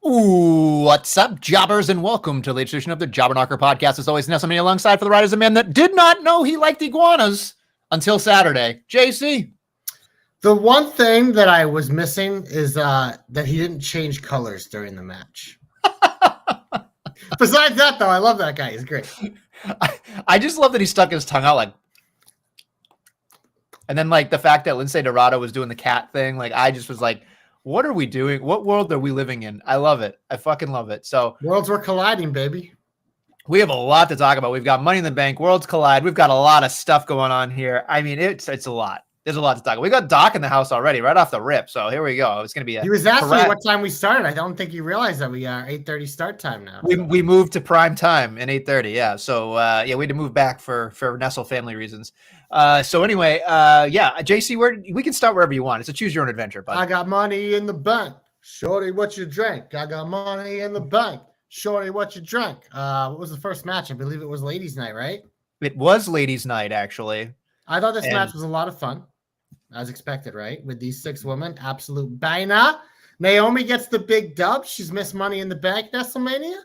Ooh, what's up, jobbers, and welcome to the latest edition of the Jobber Knocker podcast. As always, Nestlemania alongside for the Riders, a man that did not know he liked iguanas until Saturday. JC. The one thing that I was missing is that he didn't change colors during the match. Besides that, though, I love that guy. He's great. I just love that he stuck his tongue out like, and then like the fact that Lindsay Dorado was doing the cat thing. Like, I just was like, what are we doing? What world are we living in? I love it. I fucking love it. So worlds were colliding, baby. We have a lot to talk about. We've got Money in the Bank, Worlds Collide. We've got a lot of stuff going on here. I mean, it's a lot. There's a lot to talk about. We got Doc in the house already, right off the rip. So here we go. It's going to be He was asking me what time we started. I don't think he realized that we are 8:30 start time now. We moved to prime time in 8:30. Yeah. So yeah, we had to move back for Nestle family reasons. So anyway, yeah, JC, we can start wherever you want. It's a choose your own adventure. Bud. I got money in the bank. Shorty, what you drank? I got money in the bank. Shorty, what you drank? What was the first match? I believe it was ladies' night, right? It was ladies' night, actually. I thought this match was a lot of fun. As expected, right? With these 6 women, absolute banger. Naomi gets the big dub. She's missed Money in the Bank, Nestlemania.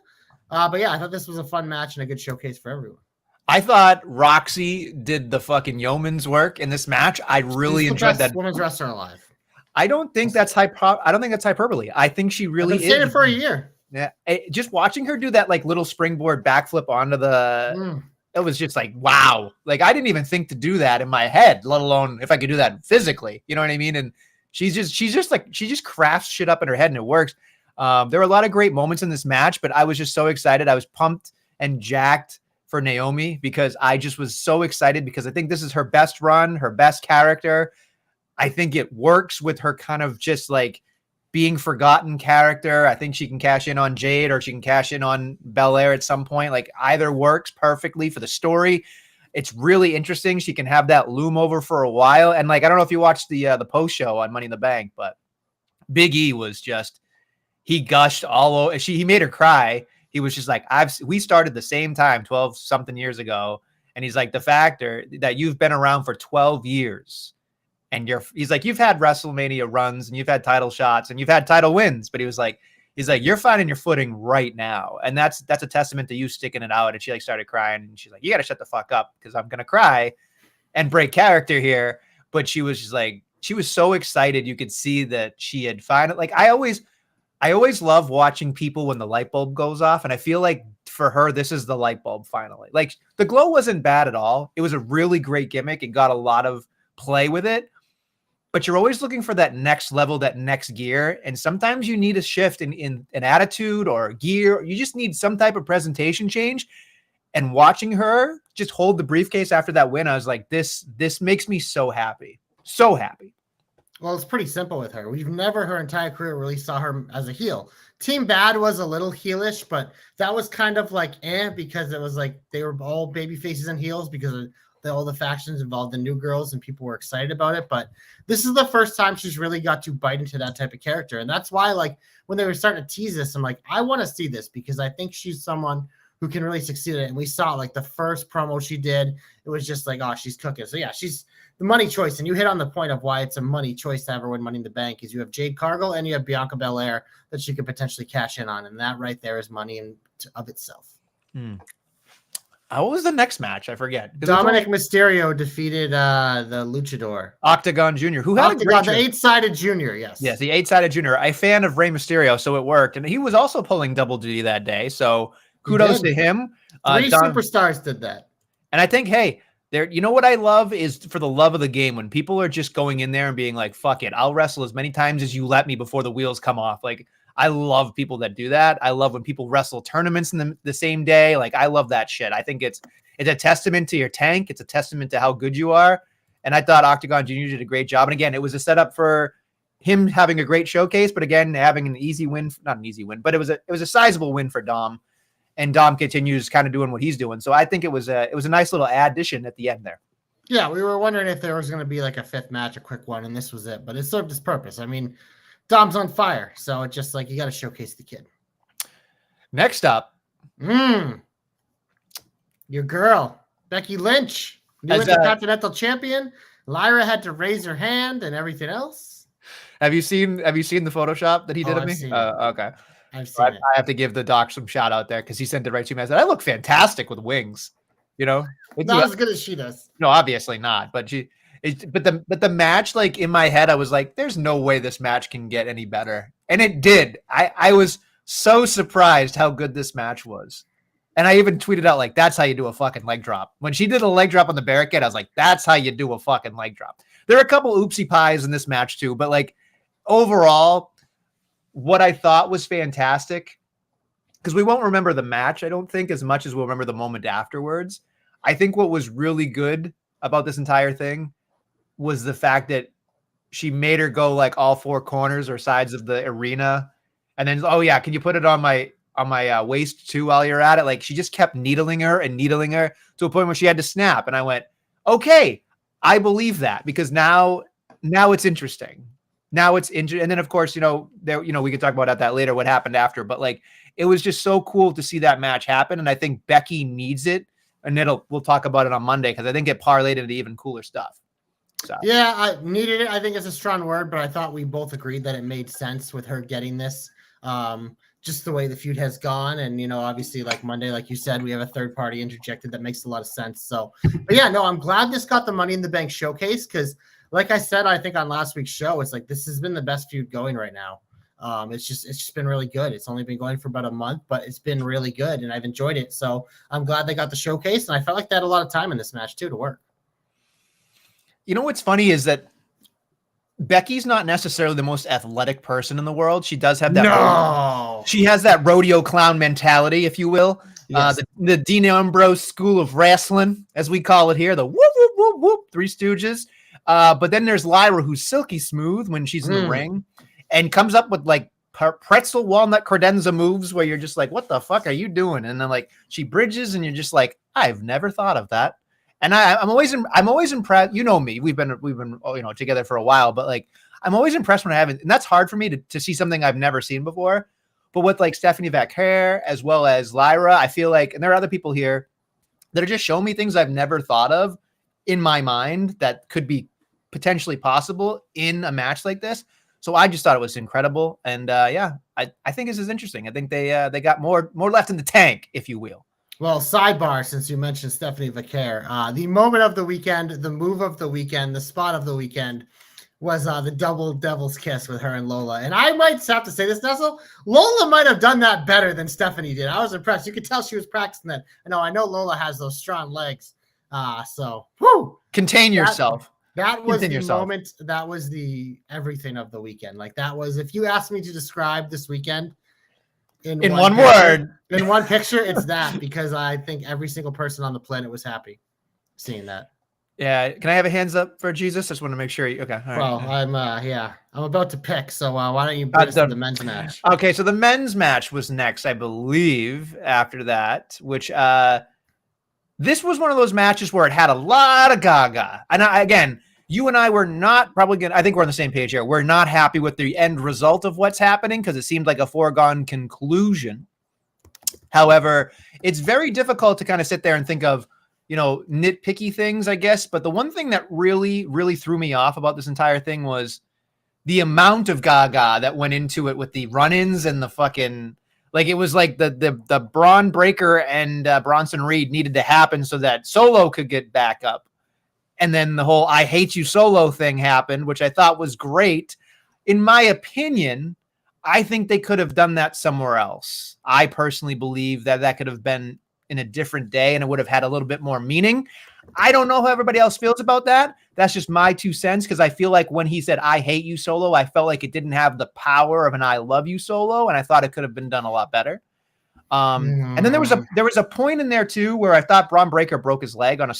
But yeah, I thought this was a fun match and a good showcase for everyone. I thought Roxy did the fucking yeoman's work in this match. I really enjoyed that. Women's wrestler alive. I don't think that's I don't think that's hyperbole. I think she really I've been saying it for a year. Yeah, just watching her do that like little springboard backflip onto the. It was just like, wow. Like, I didn't even think to do that in my head, let alone if I could do that physically. You know what I mean? And she just crafts shit up in her head and it works. There were a lot of great moments in this match, but I was just so excited. I was pumped and jacked for Naomi because I just was so excited because I think this is her best run, her best character. I think it works with her kind of just like being forgotten character. I think she can cash in on Jade or she can cash in on Belair at some point. Like, either works perfectly for the story. It's really interesting. She can have that loom over for a while. And like, I don't know if you watched the post show on Money in the Bank, but Big E was just, he gushed all over. He made her cry. He was just like, we started the same time 12 something years ago. And he's like, the factor that you've been around for 12 years. And he's like, you've had WrestleMania runs and you've had title shots and you've had title wins, but he's like, you're finding your footing right now. And that's a testament to you sticking it out. And she like started crying and she's like, you got to shut the fuck up because I'm going to cry and break character here. But she was just like, she was so excited. You could see that she had finally, like, I always love watching people when the light bulb goes off. And I feel like for her, this is the light bulb finally. Like, the glow wasn't bad at all. It was a really great gimmick. It got a lot of play with it. But you're always looking for that next level, that next gear. And sometimes you need a shift in an attitude or gear. You just need some type of presentation change. And watching her just hold the briefcase after that win, I was like, this makes me so happy. So happy. Well, it's pretty simple with her. We've never her entire career really saw her as a heel. Team Bad was a little heelish, but that was kind of like because it was like they were all baby faces and heels because of all the factions involved in New Girls and people were excited about it. But this is the first time she's really got to bite into that type of character. And that's why, like, when they were starting to tease this, I'm like, I want to see this because I think she's someone who can really succeed at it. And we saw like the first promo she did, it was just like, oh, she's cooking. So yeah, she's the money choice. And you hit on the point of why it's a money choice to have her win Money in the Bank is you have Jade Cargill and you have Bianca Belair that she could potentially cash in on. And that right there is money of itself. What was the next match? I forget. Dominic Mysterio defeated the Luchador. Octagon Jr., who had the 8-sided Junior, yes. Yes, the 8-sided Junior. A fan of Rey Mysterio, so it worked. And he was also pulling double duty that day, so kudos to him. 3 superstars did that. And I think, hey, you know what I love is for the love of the game, when people are just going in there and being like, fuck it, I'll wrestle as many times as you let me before the wheels come off. Like, I love people that do that. I love when people wrestle tournaments in the same day. Like, I love that shit. I think it's a testament to your tank. It's a testament to how good you are. And I thought Octagon Jr. did a great job. And again, it was a setup for him having a great showcase, but again, having an easy win, not an easy win, but it was a sizable win for Dom. And Dom continues kind of doing what he's doing. So I think it was a nice little addition at the end there. Yeah, we were wondering if there was going to be like a 5th match, a quick one, and this was it. But it served its purpose. I mean, Dom's on fire, so it's just like you got to showcase the kid. Next up, your girl Becky Lynch, new Intercontinental Champion. Lyra had to raise her hand and everything else. Have you seen the Photoshop that he did of me? Okay. I've So I seen it. have to give the doc some shout out there because he sent it right to me. I said, I look fantastic with wings. Not as good as she does. No, obviously not. But the match, like in my head, I was like, there's no way this match can get any better. And it did. I was so surprised how good this match was. And I even tweeted out, like, that's how you do a fucking leg drop. When she did a leg drop on the barricade, I was like, that's how you do a fucking leg drop. There are a couple oopsie pies in this match too, but like overall, what I thought was fantastic, because we won't remember the match, I don't think, as much as we'll remember the moment afterwards. I think what was really good about this entire thing was the fact that she made her go like all four corners or sides of the arena. And then, oh yeah, can you put it on my waist too while you're at it? Like she just kept needling her to a point where she had to snap. And I went, okay, I believe that, because now it's interesting. Now it's interesting. And then of course, we could talk about that later, what happened after, but like, it was just so cool to see that match happen. And I think Becky needs it, and we'll talk about it on Monday, because I think it parlayed into even cooler stuff. So yeah, I needed it. I think it's a strong word, but I thought we both agreed that it made sense with her getting this. Just the way the feud has gone. And, obviously like Monday, like you said, we have a third party interjected that makes a lot of sense. So, but yeah, no, I'm glad this got the Money in the Bank showcase, because like I said, I think on last week's show, it's like, this has been the best feud going right now. It's just been really good. It's only been going for about a month, but it's been really good and I've enjoyed it. So I'm glad they got the showcase, and I felt like they had a lot of time in this match too to work. What's funny is that Becky's not necessarily the most athletic person in the world. She does have that. She has that rodeo clown mentality, if you will. Yes. The Dean Ambrose School of Wrestling, as we call it here, the whoop, whoop, whoop, whoop, Three Stooges. But then there's Lyra, who's silky smooth when she's in the ring and comes up with like pretzel walnut credenza moves where you're just like, what the fuck are you doing? And then like she bridges and you're just like, I've never thought of that. And I'm always impressed. You know me, we've been together for a while, but like, I'm always impressed when I haven't, and that's hard for me to see something I've never seen before. But with like Stephanie Vaquer as well as Lyra, I feel like, and there are other people here that are just showing me things I've never thought of in my mind that could be potentially possible in a match like this. So I just thought it was incredible. And I think this is interesting. I think they got more left in the tank, if you will. Well, sidebar, since you mentioned Stephanie Vaquer, the moment of the weekend, the move of the weekend, the spot of the weekend was the double devil's kiss with her and Lola. And I might have to say this, Nestle, Lola might have done that better than Stephanie did. I was impressed. You could tell she was practicing that. I know Lola has those strong legs. So, whoo! Contain yourself. That was the moment. That was the everything of the weekend. Like that was, if you asked me to describe this weekend in one word, in one picture, it's that, because I think every single person on the planet was happy seeing that. Yeah. Can I have a hands up for Jesus? I just want to make sure. Okay. All well, right. I'm about to pick. So why don't you bring us to the men's match? Okay. So the men's match was next, I believe, after that, which, this was one of those matches where it had a lot of gaga. And again, you and I were not I think we're on the same page here. We're not happy with the end result of what's happening because it seemed like a foregone conclusion. However, it's very difficult to kind of sit there and think of, nitpicky things, I guess. But the one thing that really, really threw me off about this entire thing was the amount of gaga that went into it with the run-ins and the fucking, like, it was like the Braun Breaker and Bronson Reed needed to happen so that Solo could get back up. And then the whole I hate you Solo thing happened, which I thought was great. In my opinion, I think they could have done that somewhere else. I personally believe that could have been in a different day and it would have had a little bit more meaning. I don't know how everybody else feels about that. That's just my 2 cents, because I feel like when he said I hate you Solo, I felt like it didn't have the power of an I love you Solo, and I thought it could have been done a lot better. And then there was a point in there too where I thought Braun Breaker broke his leg on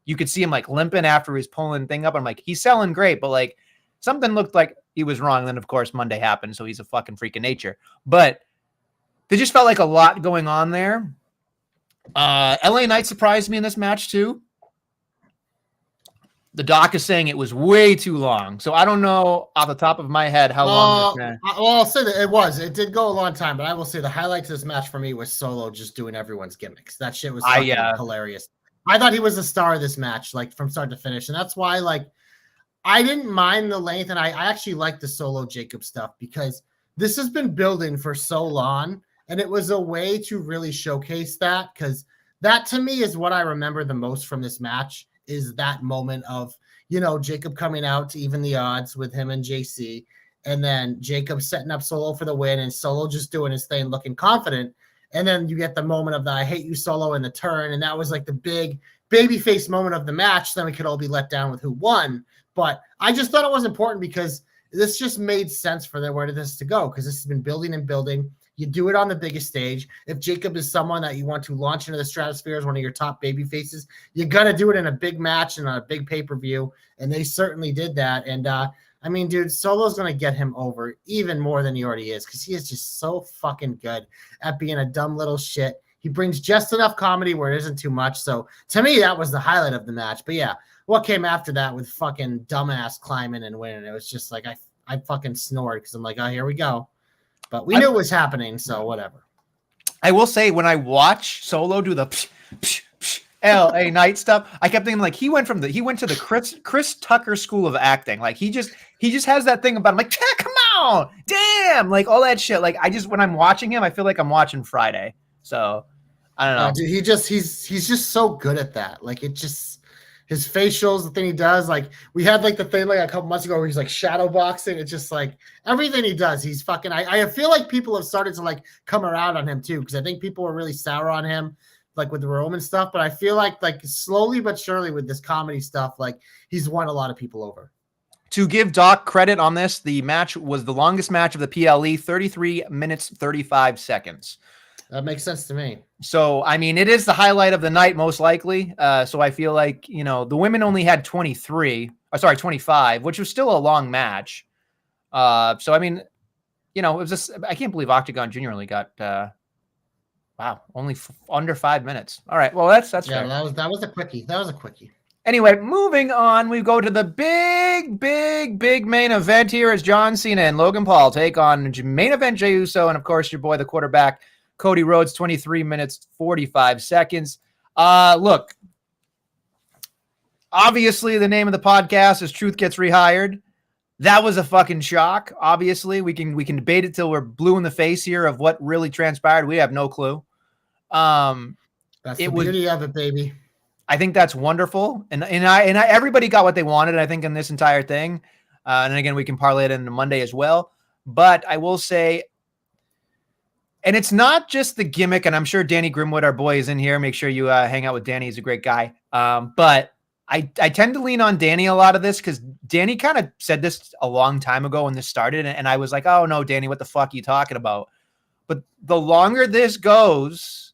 you could see him like limping after he's pulling thing up. I'm like, he's selling great, but like something looked like he was wrong. And then of course Monday happened, so he's a fucking freak of nature. But there just felt like a lot going on there. LA Knight surprised me in this match too. The doc is saying it was way too long, so I don't know off the top of my head how long. Well, I'll say that it did go a long time, but I will say the highlights of this match for me was Solo just doing everyone's gimmicks. That shit was hilarious. I thought he was the star of this match, like from start to finish. And that's why, I didn't mind the length. And I actually liked the Solo Jacob stuff because this has been building for so long, and it was a way to really showcase that, because that to me is what I remember the most from this match, is that moment of, Jacob coming out to even the odds with him and JC, and then Jacob setting up Solo for the win, and Solo just doing his thing, looking confident. And then you get the moment of the I hate you Solo in the turn, and that was like the big babyface moment of the match. Then we could all be let down with who won. But I just thought it was important because this just made sense for where this to go, because this has been building and building. You do it on the biggest stage. If Jacob is someone that you want to launch into the stratosphere as one of your top baby faces, you got to do it in a big match and on a big pay-per-view, and they certainly did that. And I mean, dude, Solo's going to get him over even more than he already is, because he is just so fucking good at being a dumb little shit. He brings just enough comedy where it isn't too much. So to me, that was the highlight of the match. But yeah, what came after that with fucking dumbass climbing and winning? It was just like I fucking snored, because I'm like, oh, here we go. But we knew it was happening, so whatever. I will say, when I watch Solo do the LA Knight stuff, I kept thinking, like, he went to the Chris Tucker School of Acting. Like, he just has that thing about him, like, come on, damn, like all that shit. Like, when I'm watching him, I feel like I'm watching Friday. So I don't know. Dude, he's just so good at that. Like, it just, his facials, the thing he does, like we had like the thing like a couple months ago where he's like shadow boxing. It's just like everything he does, he's fucking. I feel like people have started to like come around on him too, because I think people were really sour on him, like with the Roman stuff. But I feel like slowly but surely with this comedy stuff, like he's won a lot of people over. To give Doc credit on this, the match was the longest match of the PLE, 33 minutes, 35 seconds. That makes sense to me. So, I mean, it is the highlight of the night, most likely. So I feel like, the women only had 25, which was still a long match. So, I mean, it was just, I can't believe Octagon Junior only got, only under 5 minutes. All right. Well, that's yeah, fair. That was a quickie. Anyway, moving on, we go to the big main event here as John Cena and Logan Paul take on main event Jey Uso, and of course your boy, the quarterback, Cody Rhodes, 23 minutes, 45 seconds. Look, obviously the name of the podcast is Truth Gets Rehired. That was a fucking shock. Obviously, we can debate it till we're blue in the face here of what really transpired. We have no clue. That's the beauty of it, baby. I think that's wonderful, and everybody got what they wanted, I think, in this entire thing. And again, we can parlay it into Monday as well. But I will say, and it's not just the gimmick, and I'm sure Danny Grimwood, our boy, is in here. Make sure you hang out with Danny. He's a great guy. But I tend to lean on Danny a lot of this, because Danny kind of said this a long time ago when this started, and I was like, oh, no, Danny, what the fuck are you talking about? But the longer this goes,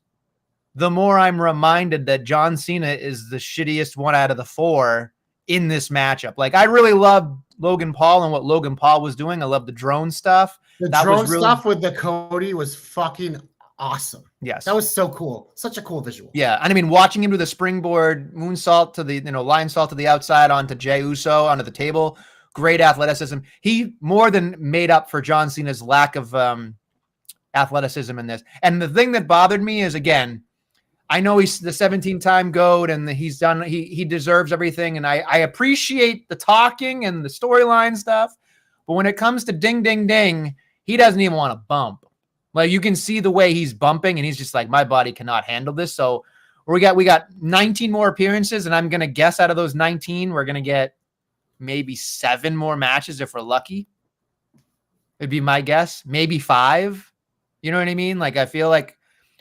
the more I'm reminded that John Cena is the shittiest one out of the four in this matchup. Like, I really love Logan Paul and what Logan Paul was doing. I love the drone stuff. The drone stuff with the Cody was fucking awesome. Yes. That was so cool. Such a cool visual. Yeah. And I mean, watching him do the springboard moonsault to the, lion salt to the outside onto Jey Uso, onto the table, great athleticism. He more than made up for John Cena's lack of athleticism in this. And the thing that bothered me is, again, I know he's the 17-time GOAT and he deserves everything. And I appreciate the talking and the storyline stuff. But when it comes to ding, ding, ding, he doesn't even want to bump. Like, you can see the way he's bumping, and he's just like, my body cannot handle this. So we got 19 more appearances, and I'm going to guess out of those 19, we're going to get maybe 7 more matches if we're lucky. It'd be my guess. Maybe 5. You know what I mean? Like, I feel like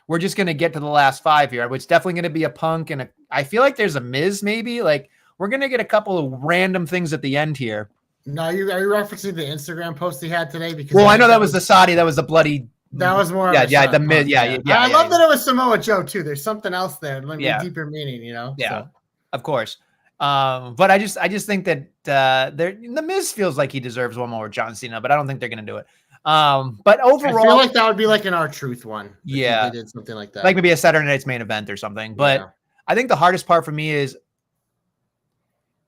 we're just going to get to the last 5 here. It's definitely going to be a Punk, and I feel like there's a Miz maybe. Like, we're going to get a couple of random things at the end here. No, are you referencing the Instagram post he had today? Because I know that was the Saudi. That was the bloody. That was more. The mid. Yeah. I love that it was Samoa Joe too. There's something else there, like deeper meaning, Yeah, so. Of course. But I just think that the Miz feels like he deserves one more with John Cena, but I don't think they're gonna do it. But overall, I feel like that would be like an R-Truth one. Yeah, they did something like that, like maybe a Saturday Night's Main Event or something. But I think the hardest part for me is.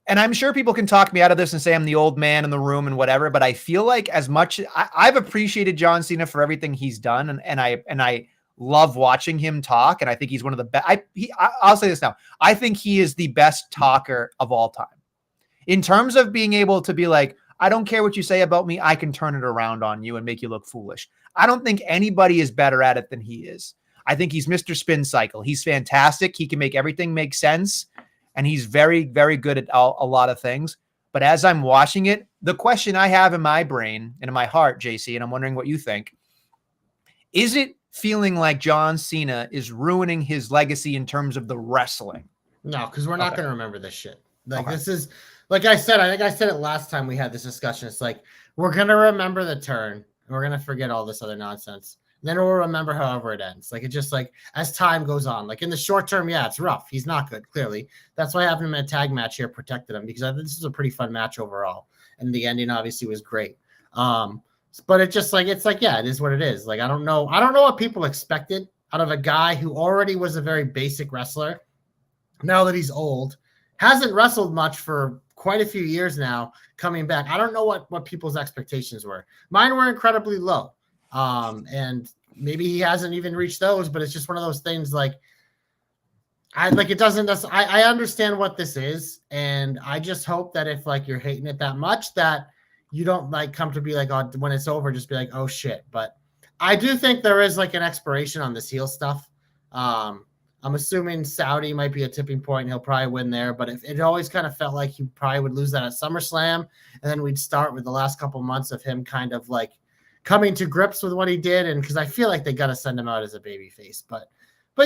And I'm sure people can talk me out of this and say I'm the old man in the room and whatever, but I feel like as much I've appreciated John Cena for everything he's done, and I love watching him talk, and I think he's one of the best. I'll say this now. I think he is the best talker of all time. In terms of being able to be like, I don't care what you say about me. I can turn it around on you and make you look foolish. I don't think anybody is better at it than he is. I think he's Mr. Spin Cycle. He's fantastic. He can make everything make sense. And he's very, very good at a lot of things. But as I'm watching it, the question I have in my brain and in my heart, JC, and I'm wondering what you think, is it feeling like John Cena is ruining his legacy in terms of the wrestling? No, because we're not going to remember this shit. Like, this is, like I said, I think I said it last time we had this discussion. It's like, we're going to remember the turn. And we're going to forget all this other nonsense. And then we'll remember however it ends. Like, it just like, as time goes on, like in the short term, yeah, it's rough. He's not good, clearly. That's why having him in a tag match here protected him, because I think this is a pretty fun match overall. And the ending obviously was great. But it just like, it's like, yeah, it is what it is. Like, I don't know what people expected out of a guy who already was a very basic wrestler. Now that he's old, hasn't wrestled much for quite a few years now, coming back. I don't know what people's expectations were. Mine were incredibly low. And maybe he hasn't even reached those, but it's just one of those things like, I understand what this is. And I just hope that if like you're hating it that much, that you don't like come to be like, oh, when it's over, just be like, oh shit. But I do think there is like an expiration on this heel stuff. I'm assuming Saudi might be a tipping point. He'll probably win there, but if it always kind of felt like he probably would lose that at SummerSlam, and then we'd start with the last couple months of him kind of like coming to grips with what he did. And because I feel like they got to send him out as a babyface, but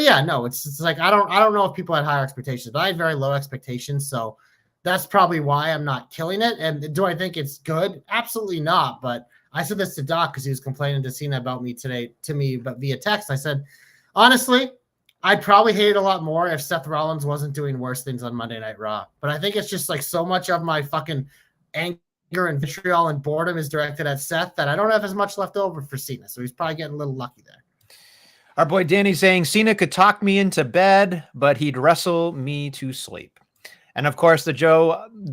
yeah, no, it's like, I don't know if people had higher expectations, but I had very low expectations. So that's probably why I'm not killing it. And do I think it's good? Absolutely not. But I said this to Doc because he was complaining to Cena about me today to me, but via text. I said, honestly, I'd probably hate it a lot more if Seth Rollins wasn't doing worse things on Monday Night Raw. But I think it's just like so much of my fucking anger and vitriol and boredom is directed at Seth that I don't have as much left over for Cena. So he's probably getting a little lucky there. Our boy Danny saying Cena could talk me into bed, but he'd wrestle me to sleep. And of course, I was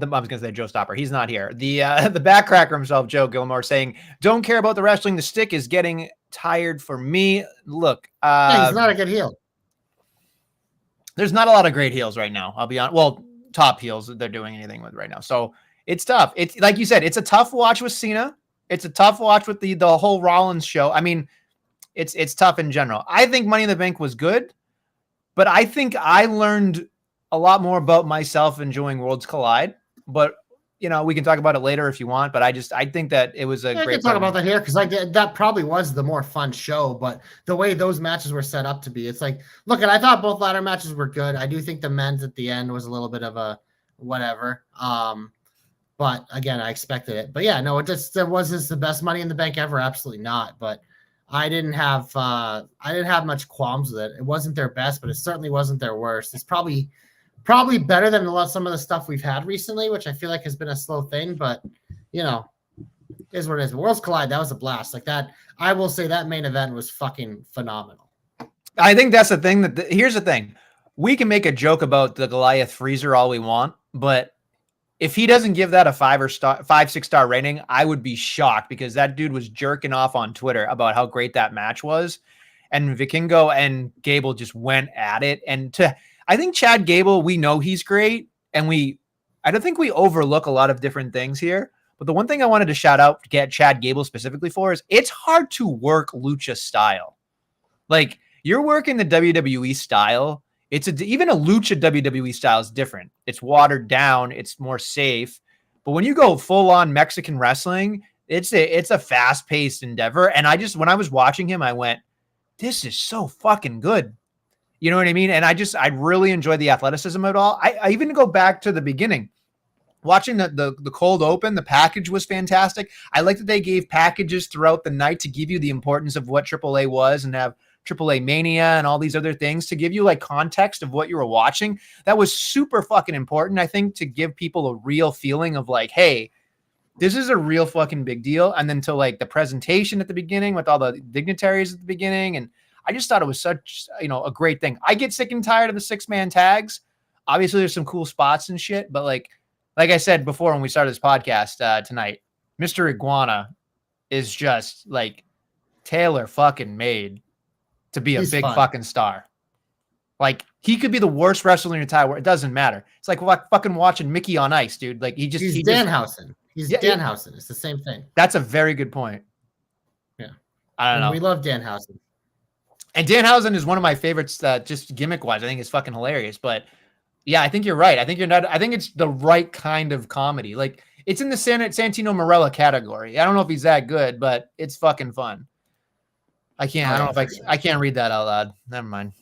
going to say Joe Stopper. He's not here. The backcracker himself, Joe Gilmore, saying, don't care about the wrestling. The stick is getting tired for me. Look, he's not a good heel. There's not a lot of great heels right now. I'll be honest. Well, top heels that they're doing anything with right now. So it's tough. It's like you said, it's a tough watch with Cena. It's a tough watch with the whole Rollins show. I mean, it's tough in general. I think Money in the Bank was good, but I think I learned a lot more about myself enjoying Worlds Collide. But you know, we can talk about it later if you want. But I think that it was a great. I can talk about that here because that probably was the more fun show. But the way those matches were set up to be, it's like, look, and I thought both ladder matches were good. I do think the men's at the end was a little bit of a whatever. But again, I expected it. But yeah, no, it was this the best Money in the Bank ever? Absolutely not. But I didn't have much qualms with it. It wasn't their best, but it certainly wasn't their worst. It's probably better than some of the stuff we've had recently, which I feel like has been a slow thing, but you know, is what it is. Worlds Collide, that was a blast. Like that, I will say that main event was fucking phenomenal. I think that's the thing here's the thing. We can make a joke about the Goliath Freezer all we want, but if he doesn't give that a 5-6 star rating, I would be shocked because that dude was jerking off on Twitter about how great that match was. And Vikingo and Gable just went at it. And I think Chad Gable, we know he's great. And I don't think we overlook a lot of different things here. But the one thing I wanted to shout out, get Chad Gable specifically for, is it's hard to work lucha style. Like, you're working the WWE style. Even a lucha WWE style is different. It's watered down. It's more safe. But when you go full on Mexican wrestling, it's a fast paced endeavor. And when I was watching him, I went, this is so fucking good. You know what I mean? And I really enjoyed the athleticism of it all. I even go back to the beginning, watching the cold open. The package was fantastic. I like that they gave packages throughout the night to give you the importance of what AAA was and have AAA Mania and all these other things to give you like context of what you were watching. That was super fucking important, I think, to give people a real feeling of like, hey, this is a real fucking big deal. And then to like the presentation at the beginning with all the dignitaries at the beginning. And I just thought it was such, a great thing. I get sick and tired of the 6-man tags. Obviously there's some cool spots and shit, but like I said before, when we started this podcast tonight, Mr. Iguana is just like tailor fucking made to be a big fucking star. Like, he could be the worst wrestler in the entire world. It doesn't matter. It's like fucking watching Mickey on Ice, dude. Like, he's Danhausen. He's Danhausen. It's the same thing. That's a very good point. Yeah. I don't know. We love Danhausen. And Danhausen is one of my favorites, just gimmick-wise. I think it's fucking hilarious. But yeah, I think you're right. I think it's the right kind of comedy. Like, it's in the Santino Marella category. I don't know if he's that good, but it's fucking fun. I don't know if I can't read that out loud. Never mind.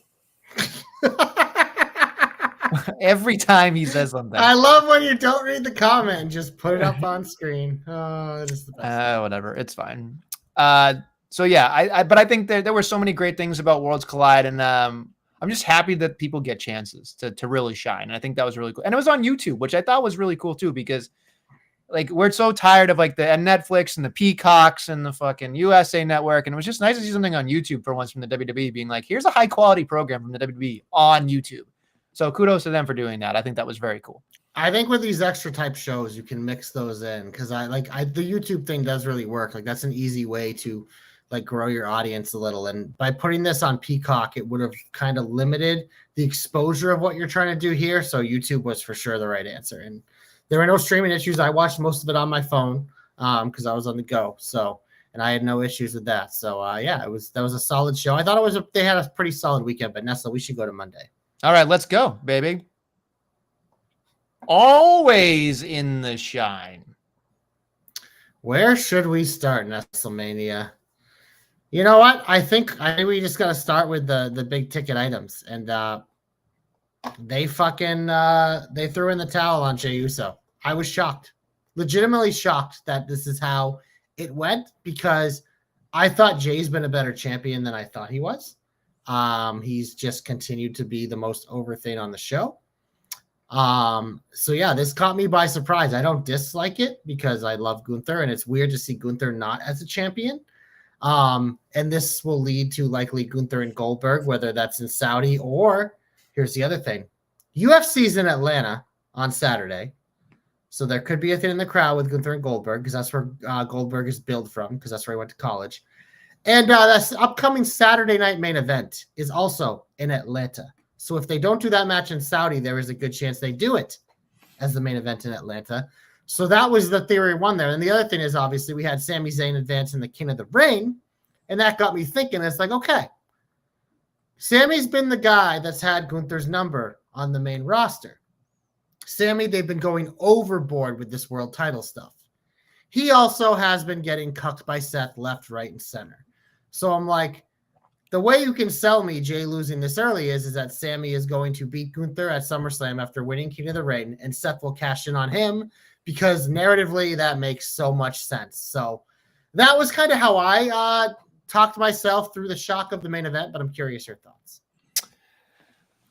Every time he says something. I love when you don't read the comment and just put it up on screen. Oh, that is the best. Whatever. It's fine. So yeah, but I think there were so many great things about Worlds Collide, and I'm just happy that people get chances to really shine. And I think that was really cool. And it was on YouTube, which I thought was really cool too, because like we're so tired of like the Netflix and the Peacocks and the fucking USA Network, and it was just nice to see something on YouTube for once from the WWE being like, here's a high quality program from the WWE on YouTube. So kudos to them for doing that. I think that was very cool. I think with these extra type shows, you can mix those in because the YouTube thing does really work. Like that's an easy way to like grow your audience a little. And by putting this on Peacock, it would have kind of limited the exposure of what you're trying to do here. So YouTube was for sure the right answer. And there were no streaming issues. I watched most of it on my phone because I was on the go. So, and I had no issues with that. So yeah, that was a solid show. I thought they had a pretty solid weekend, but Nestle, we should go to Monday. All right, let's go, baby. Always in the shine. Where should we start, Nestlemania? You know what? I think we just got to start with the big ticket items. And they threw in the towel on Jey Uso. I was shocked. Legitimately shocked that this is how it went because I thought Jay's been a better champion than I thought he was. He's just continued to be the most over thing on the show. So yeah, this caught me by surprise. I don't dislike it because I love Gunther, and it's weird to see Gunther not as a champion. And this will lead to likely Gunther and Goldberg, whether that's in Saudi or here's the other thing. UFC's in Atlanta on Saturday. So there could be a thing in the crowd with Gunther and Goldberg because that's where Goldberg is billed from because that's where he went to college. And this upcoming Saturday night main event is also in Atlanta. So if they don't do that match in Saudi, there is a good chance they do it as the main event in Atlanta. So that was the theory one there. And the other thing is obviously we had Sami Zayn advancing the King of the Ring. And that got me thinking, it's like, okay, Sami's been the guy that's had Gunther's number on the main roster. Sami, they've been going overboard with this world title stuff. He also has been getting cucked by Seth left, right, and center. So I'm like, the way you can sell me Jay losing this early is that Sami is going to beat Gunther at SummerSlam after winning King of the Ring, and Seth will cash in on him because narratively that makes so much sense. So that was kind of how I talked myself through the shock of the main event, but I'm curious your thoughts.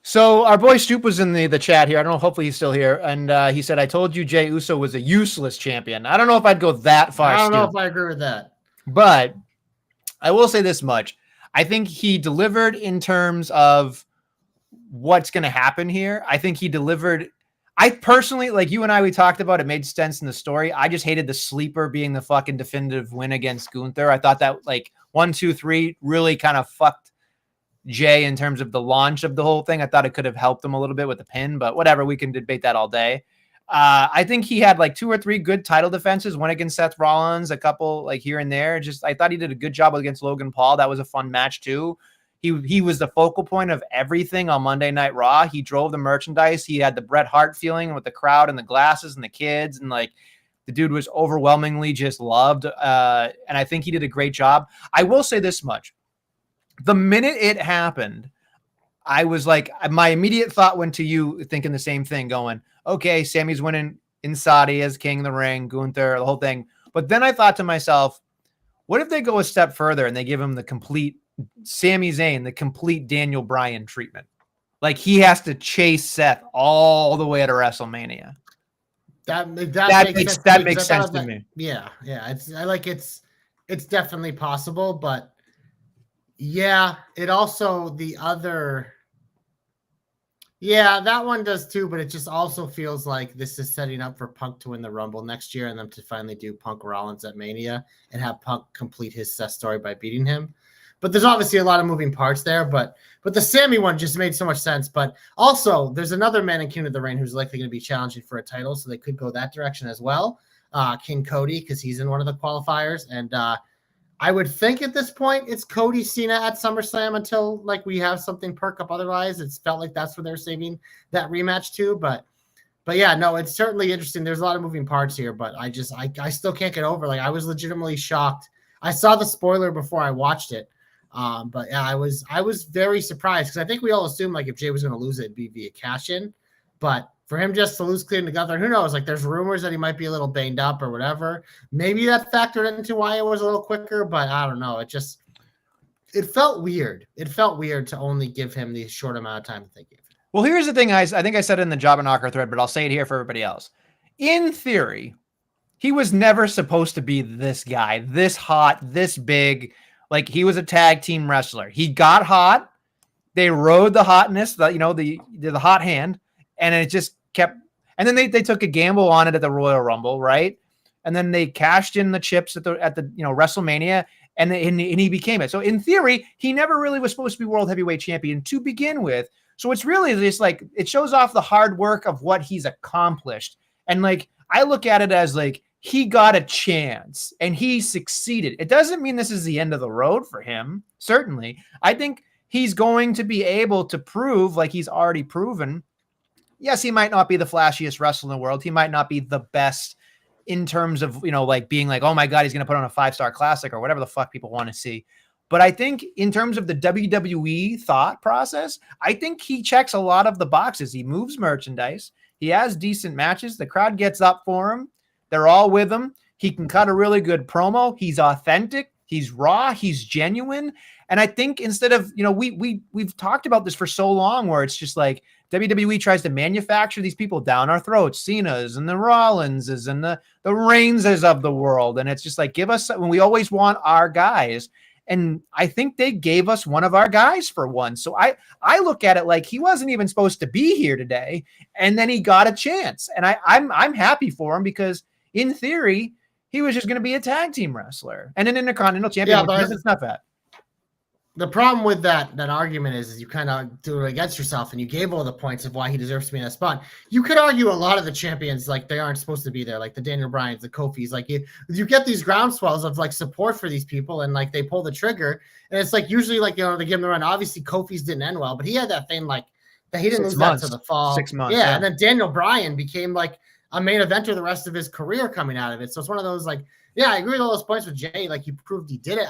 So our boy Stoop was in the chat here. I don't know. Hopefully he's still here. And he said, I told you Jey Uso was a useless champion. I don't know if I'd go that far. I don't know if I agree with that. But I will say this much. I think he delivered in terms of what's going to happen here. I think he delivered. I personally, like you and I, we talked about it, made sense in the story. I just hated the sleeper being the fucking definitive win against Gunther. I thought that like 1, 2, 3 really kind of fucked Jay in terms of the launch of the whole thing. I thought it could have helped him a little bit with the pin, but whatever. We can debate that all day. I think he had like 2 or 3 good title defenses, one against Seth Rollins, a couple like here and there. I thought he did a good job against Logan Paul. That was a fun match too. He was the focal point of everything on Monday Night Raw. He drove the merchandise. He had the Bret Hart feeling with the crowd and the glasses and the kids. And like the dude was overwhelmingly just loved. And I think he did a great job. I will say this much. The minute it happened, I was like, my immediate thought went to you thinking the same thing going, okay, Sami's winning in Saudi as King of the Ring, Gunther, the whole thing. But then I thought to myself, what if they go a step further and they give him the complete Sami Zayn, the complete Daniel Bryan treatment? Like he has to chase Seth all the way to WrestleMania. That makes sense to me. Yeah. It's definitely possible, but yeah, it also that one does too, but it just also feels like this is setting up for Punk to win the Rumble next year and them to finally do Punk Rollins at Mania and have Punk complete his Seth story by beating him. But there's obviously a lot of moving parts there, but the Sami one just made so much sense. But also there's another man in King of the Ring who's likely going to be challenging for a title, so they could go that direction as well. King Cody, because he's in one of the qualifiers. And I would think at this point it's Cody Cena at SummerSlam until like we have something perk up. Otherwise, it's felt like that's where they're saving that rematch too. But yeah, no, it's certainly interesting. There's a lot of moving parts here, but I still can't get over. Like, I was legitimately shocked. I saw the spoiler before I watched it. But yeah, I was very surprised because I think we all assumed like if Jay was going to lose it, it'd be via cash in. But for him just to lose clean together, who knows? Like, there's rumors that he might be a little banged up or whatever. Maybe that factored into why it was a little quicker, but I don't know. It felt weird. It felt weird to only give him the short amount of time that they gave him. Well, here's the thing, guys. I think I said it in the Jobber Knocker thread, but I'll say it here for everybody else. In theory, he was never supposed to be this guy, this hot, this big. Like, he was a tag team wrestler. He got hot. They rode the hotness, the hot hand, and it just kept. And then they took a gamble on it at the Royal Rumble, right? And then they cashed in the chips at the WrestleMania, and he became it. So in theory, he never really was supposed to be World Heavyweight Champion to begin with. So it's really just like, it shows off the hard work of what he's accomplished. And like, I look at it as like, he got a chance and he succeeded. It doesn't mean this is the end of the road for him. Certainly. I think he's going to be able to prove, like he's already proven. Yes, he might not be the flashiest wrestler in the world. He might not be the best in terms of, like being like, oh my God, he's going to put on a 5-star classic or whatever the fuck people want to see. But I think in terms of the WWE thought process, I think he checks a lot of the boxes. He moves merchandise. He has decent matches. The crowd gets up for him. They're all with him. He can cut a really good promo. He's authentic. He's raw. He's genuine. And I think instead of, we've talked about this for so long where it's just like WWE tries to manufacture these people down our throats, Cena's and the Rollinses and the Reigns of the world. And it's just like, give us, when we always want our guys. And I think they gave us one of our guys for once. So I look at it like he wasn't even supposed to be here today. And then he got a chance. And I'm happy for him because in theory, he was just going to be a tag team wrestler and an Intercontinental Champion. Yeah, but it's not that. The problem with that argument is you kind of do it against yourself, and you gave all the points of why he deserves to be in that spot. You could argue a lot of the champions, like, they aren't supposed to be there, like the Daniel Bryans, the Kofis. Like, you get these groundswells of like support for these people, and like they pull the trigger, and it's like usually like, they give him the run. Obviously, Kofi's didn't end well, but he had that thing like that he didn't lose that to the fall. 6 months. Yeah, and then Daniel Bryan became like a main eventer the rest of his career coming out of it. So it's one of those like, yeah, I agree with all those points with Jay. Like, he proved he did it.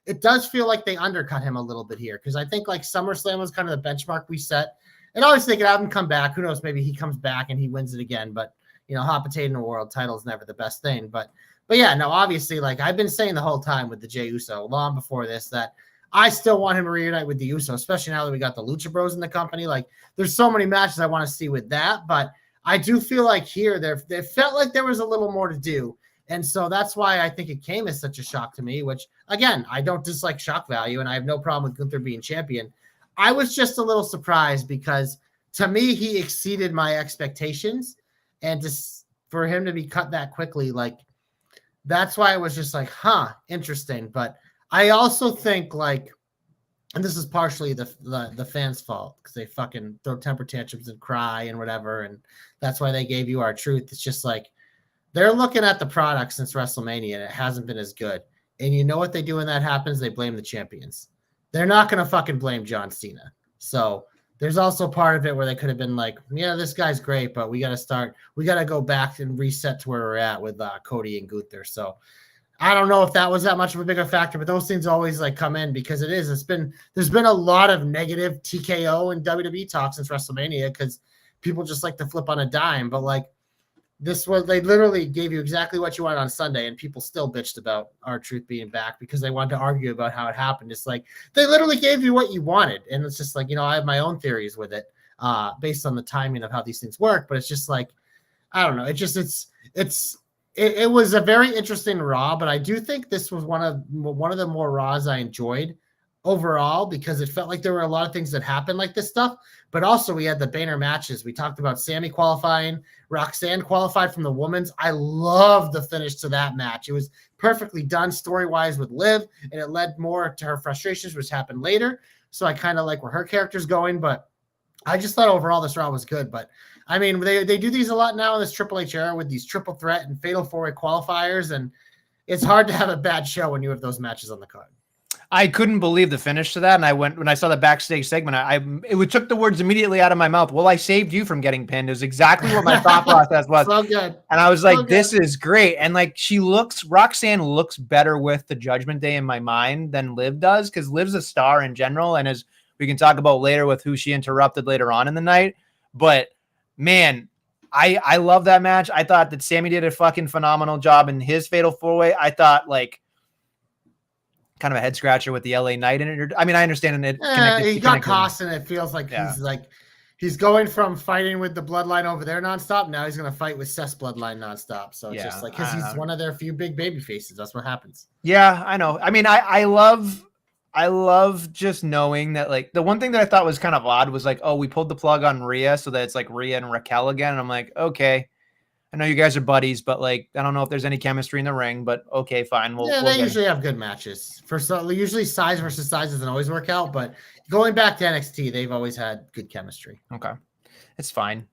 It does feel like they undercut him a little bit here because I think like SummerSlam was kind of the benchmark we set. And obviously they could have him come back. Who knows? Maybe he comes back and he wins it again. But, hot potato in a world title is never the best thing. But yeah, no, obviously, like I've been saying the whole time with the Jey Uso, long before this, that I still want him to reunite with the Uso, especially now that we got the Lucha Bros in the company. Like, there's so many matches I want to see with that. But I do feel like here there felt like there was a little more to do. And so that's why I think it came as such a shock to me, which, again, I don't dislike shock value, and I have no problem with Gunther being champion. I was just a little surprised because, to me, he exceeded my expectations. And just for him to be cut that quickly, like, that's why I was just like, interesting. But I also think, like, and this is partially the fans' fault because they fucking throw temper tantrums and cry and whatever, and that's why they gave you our truth. It's just like, they're looking at the product since WrestleMania, and it hasn't been as good. And you know what they do when that happens? They blame the champions. They're not going to fucking blame John Cena. So there's also part of it where they could have been like, yeah, this guy's great, but we got to go back and reset to where we're at with Cody and Gunther. So I don't know if that was that much of a bigger factor, but those things always like come in because there's been a lot of negative TKO and WWE talk since WrestleMania because people just like to flip on a dime. But like, they literally gave you exactly what you wanted on Sunday, and people still bitched about R-Truth being back because they wanted to argue about how it happened. It's like, they literally gave you what you wanted. And it's just like, I have my own theories with it based on the timing of how these things work. But it's just like, I don't know. It was a very interesting Raw, but I do think this was one of the more Raws I enjoyed overall because it felt like there were a lot of things that happened like this stuff, but also we had the banner matches. We talked about Sammy qualifying, Roxanne qualified from the women's. I love the finish to that match. It was perfectly done story-wise with Liv, and it led more to her frustrations, which happened later. So I kind of like where her character's going, but I just thought overall this Raw was good. But I mean, they do these a lot now in this Triple H era with these triple threat and fatal 4-way qualifiers, and it's hard to have a bad show when you have those matches on the card. I couldn't believe the finish to that, and when I saw the backstage segment, it took the words immediately out of my mouth. Well, I saved you from getting pinned. It was exactly what my thought process was. So good. And I was like, this is great. And like Roxanne looks better with the Judgment Day in my mind than Liv does, because Liv's a star in general, and as we can talk about later with who she interrupted later on in the night. But man, I love that match. I thought that Sammy did a fucking phenomenal job in his fatal 4-way. I thought like kind of a head scratcher with the LA Knight in it. I mean, I understand it. He got cost, and it feels like he's going from fighting with the Bloodline over there nonstop. Now he's going to fight with Seth's Bloodline nonstop. So it's just like, because he's one of their few big baby faces. That's what happens. Yeah, I know. I mean, I love just knowing that, like, the one thing that I thought was kind of odd was like, oh, we pulled the plug on Rhea so that it's like Rhea and Raquel again. And I'm like, okay, I know you guys are buddies, but like, I don't know if there's any chemistry in the ring, but okay, fine. They usually have good matches. Usually size versus size doesn't always work out, but going back to NXT, they've always had good chemistry. Okay. It's fine.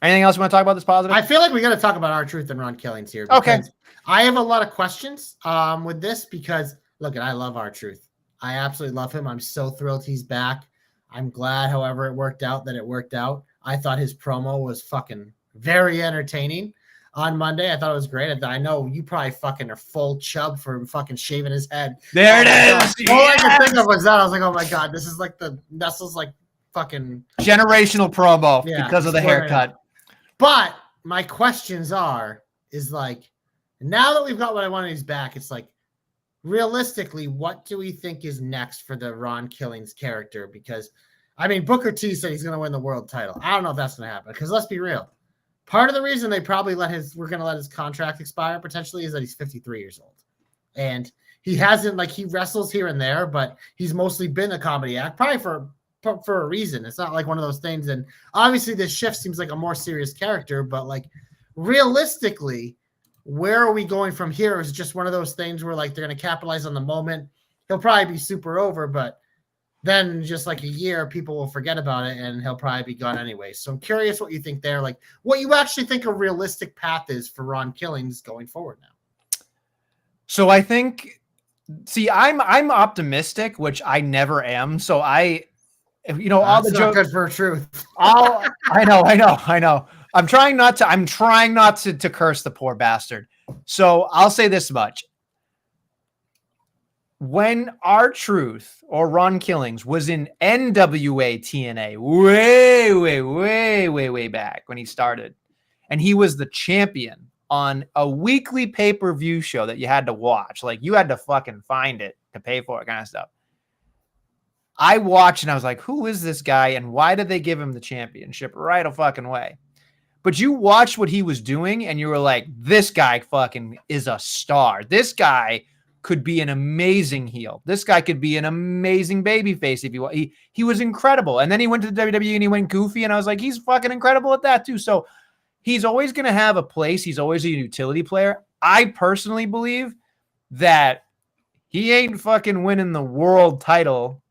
Anything else you want to talk about this positive? I feel like we got to talk about R-Truth and Ron Killings here. Okay. I have a lot of questions with this because, look, I love R-Truth. I absolutely love him. I'm so thrilled he's back. I'm glad, however it worked out, that it worked out. I thought his promo was fucking very entertaining on Monday. I thought it was great. I know you probably fucking are full chub for fucking shaving his head. There it is. All I could think of was that. I was like, oh my God, this is like the Nestle's like fucking generational promo because of the haircut. But my questions is like, now that we've got what I wanted, he's back. It's like, realistically, what do we think is next for the Ron Killings character? Because, I mean, Booker T said he's going to win the world title. I don't know if that's going to happen, because let's be real. Part of the reason they probably we're going to let his contract expire potentially is that he's 53 years old. And he hasn't, like, he wrestles here and there, but he's mostly been a comedy act, probably for a reason. It's not like one of those things. And obviously this Shift seems like a more serious character, but like realistically, where are we going from here? Is it just one of those things where like they're going to capitalize on the moment? He'll probably be super over, but then just like a year, people will forget about it and he'll probably be gone anyway. So I'm curious what you think there, like what you actually think a realistic path is for Ron Killings going forward now. So I think, I'm optimistic, which I never am. So all the jokes good for truth. I know. I'm trying not to curse the poor bastard. So I'll say this much. When R-Truth or Ron Killings was in NWA TNA way back when he started, and he was the champion on a weekly pay-per-view show that you had to watch, like you had to fucking find it to pay for it, kind of stuff. I watched and I was like, who is this guy and why did they give him the championship right a fucking way? But you watched what he was doing and you were like, this guy fucking is a star. This guy could be an amazing heel. This guy could be an amazing babyface if you want. He was incredible. And then he went to the WWE and he went goofy and I was like, he's fucking incredible at that too. So he's always going to have a place. He's always a utility player. I personally believe that he ain't fucking winning the world title,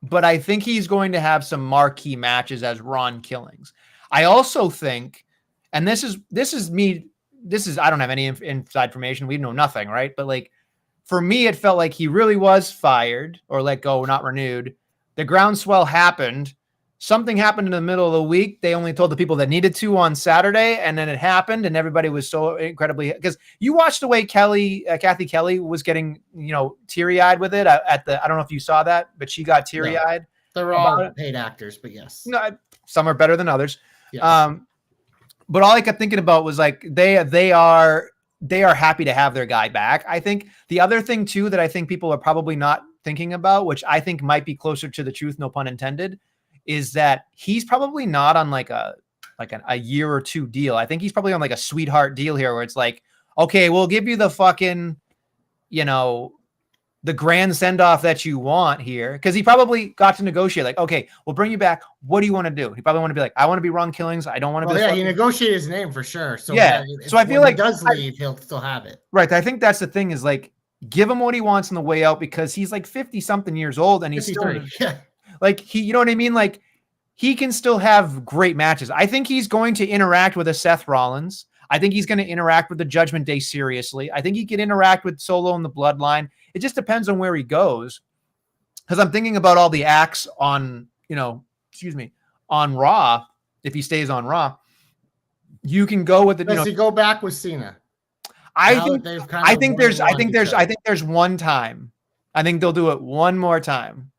but I think he's going to have some marquee matches as Ron Killings. I also think, and this is I don't have any inside information. We know nothing, right? But like, for me, it felt like he really was fired or let go, not renewed. The groundswell happened. Something happened in the middle of the week. They only told the people that needed to on Saturday, and then it happened, and everybody was so incredibly, because you watched the way Kathy Kelly was getting, teary-eyed with it I don't know if you saw that, but she got teary-eyed. No, they're all paid actors, but yes. No, some are better than others. Yes. But all I kept thinking about was like, they are happy to have their guy back. I think the other thing too, that I think people are probably not thinking about, which I think might be closer to the truth, no pun intended, is that he's probably not on like a year or two deal. I think he's probably on like a sweetheart deal here where it's like, okay, we'll give you the fucking, the grand send-off that you want here. Because he probably got to negotiate like, okay, we'll bring you back. What do you want to do? He probably want to be like, I want to be Ron Killings. I don't want to be. Yeah, he negotiated his name for sure. So yeah. So I feel like he does leave, he'll still have it. Right. I think that's the thing is like, give him what he wants on the way out because he's like 50 something years old and he's still, Like you know what I mean? Like he can still have great matches. I think he's going to interact with a Seth Rollins. I think he's going to interact with the Judgment Day seriously. I think he can interact with Solo and the Bloodline. It just depends on where he goes. Because I'm thinking about all the acts on, on Raw. If he stays on Raw, you can go with the. Does he go back with Cena? I think there's one time. I think they'll do it one more time.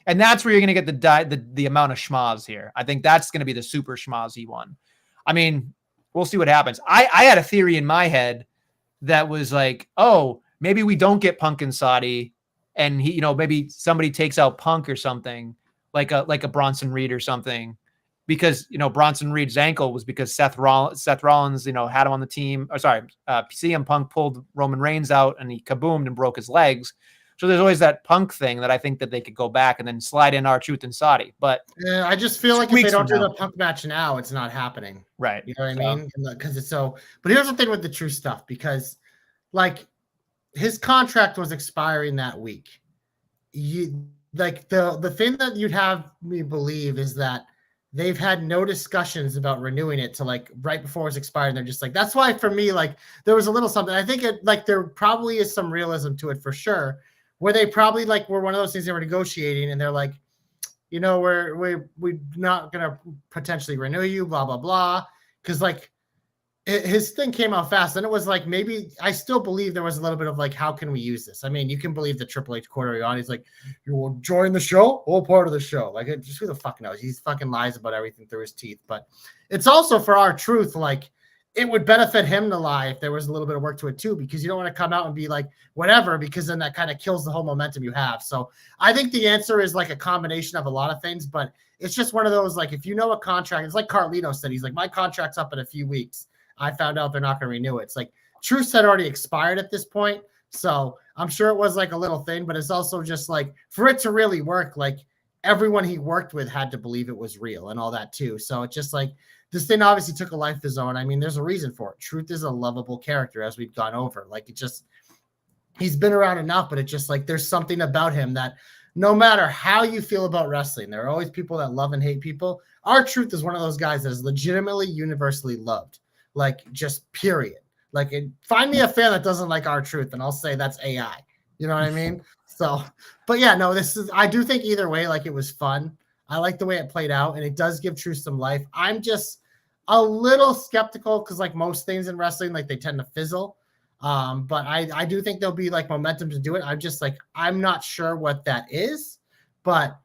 And that's where you're going to get the amount of schmaz here. I think that's going to be the super schmazzy one. I mean, we'll see what happens. I had a theory in my head that was like, oh, maybe we don't get Punk and Saudi, and he, maybe somebody takes out Punk or something, like a Bronson Reed or something, because Bronson Reed's ankle was because Seth Rollins, had him on the team. Or sorry, CM Punk pulled Roman Reigns out and he kaboomed and broke his legs. So there's always that Punk thing that I think that they could go back and then slide in R-Truth and Saudi. But yeah, I just feel like if they don't do the Punk match now, it's not happening. Right. You know what I mean? Because it's so. But here's the thing with the Truth stuff, because like his contract was expiring that week. The thing that you'd have me believe is that they've had no discussions about renewing it to like right before it's expired. They're just like, that's why for me, like there was a little something. I think there probably is some realism to it for sure, where they probably like were one of those things they were negotiating and they're like, we're not going to potentially renew you, blah, blah, blah. Cause like his thing came out fast. And it was like, maybe I still believe there was a little bit of like, how can we use this? I mean, you can believe the Triple H quarter on. He's like, you will join the show, all part of the show. Like, just who the fuck knows? He's fucking lies about everything through his teeth. But it's also for R-Truth, like, it would benefit him to lie if there was a little bit of work to it too, because you don't want to come out and be like, whatever, because then that kind of kills the whole momentum you have. So I think the answer is like a combination of a lot of things, but it's just one of those, like, if you know a contract, it's like Carlito said, he's like, my contract's up in a few weeks. I found out they're not going to renew it. It's like Truth had already expired at this point. So I'm sure it was like a little thing, but it's also just like for it to really work, like everyone he worked with had to believe it was real and all that too. So it's just like, this thing obviously took a life of his own. I mean, there's a reason for it. Truth is a lovable character, as we've gone over. Like, it just, he's been around enough, but it's just like there's something about him that no matter how you feel about wrestling, there are always people that love and hate people. R-Truth is one of those guys that is legitimately universally loved, like just period. Like, find me a fan that doesn't like R-Truth, and I'll say that's AI. You know what I mean? So, but yeah, no, I do think either way, like, it was fun. I like the way it played out, and it does give Truth some life. I'm just a little skeptical because, like most things in wrestling, like they tend to fizzle. But I do think there'll be like momentum to do it. I'm just like, I'm not sure what that is, but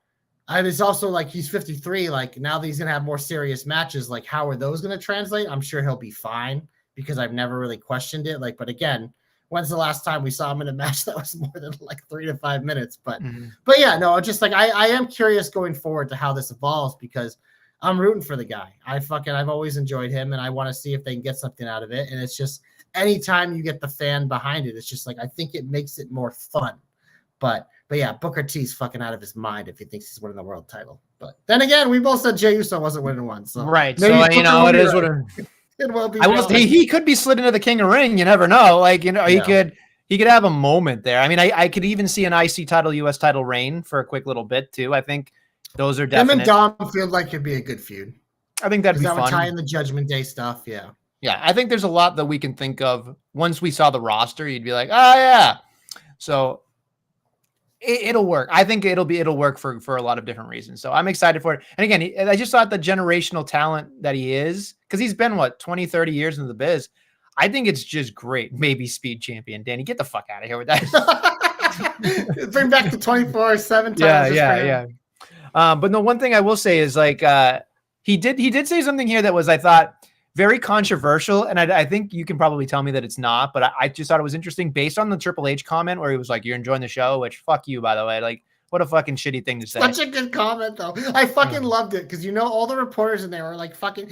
it's also like he's 53. Like, now that he's going to have more serious matches, like how are those going to translate? I'm sure he'll be fine because I've never really questioned it. Like, but again, when's the last time we saw him in a match that was more than like 3 to 5 minutes? But yeah, no, just like I am curious going forward to how this evolves because I'm rooting for the guy. I've always enjoyed him, and I want to see if they can get something out of it. And it's just anytime you get the fan behind it, it's just like I think it makes it more fun. But yeah, Booker T's fucking out of his mind if he thinks he's winning the world title. But then again, we both said Jey Uso wasn't winning one. So right. So it is what it will be. He could be slid into the King of Ring. You never know. Like, he could have a moment there. I mean, I could even see an IC title, US title reign for a quick little bit too. I think those are definite. Him and Dom feel like it'd be a good feud. I think that'd be fun. Would tie in the Judgment Day stuff. Yeah. Yeah. I think there's a lot that we can think of. Once we saw the roster, you'd be like, oh yeah. So it'll work. I think it'll work for a lot of different reasons. So I'm excited for it. And again, I just thought the generational talent that he is, because he's been 20, 30 years into the biz. I think it's just great. Maybe speed champion. Danny, get the fuck out of here with that. Bring back the 24/7 titles. Yeah. But no, one thing I will say is like he did say something here that was, I thought, very controversial, and I think you can probably tell me that it's not, but I just thought it was interesting based on the Triple H comment where he was like, "You're enjoying the show," which fuck you, by the way. Like, what a fucking shitty thing to say. Such a good comment, though. I fucking loved it because all the reporters in there were like fucking.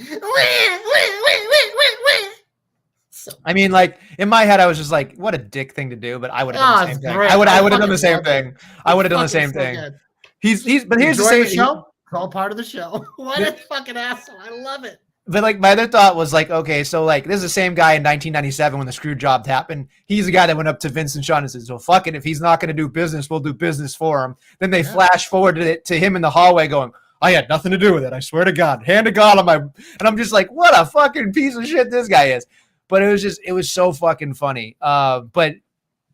So. I mean, like in my head, I was just like, "What a dick thing to do," but I would have done the same thing. I would have done the same thing. I would have done the same thing. But here's the same show. It's all part of the show. What a fucking asshole! I love it. But like my other thought was like, okay, so like this is the same guy in 1997 when the screw job happened. He's the guy that went up to Vince and Sean and says, "Well, fuck it, if he's not going to do business, we'll do business for him." Then they flash forward to him in the hallway going, "I had nothing to do with it. I swear to God, hand to God on my." And I'm just like, what a fucking piece of shit this guy is. But it was so fucking funny. But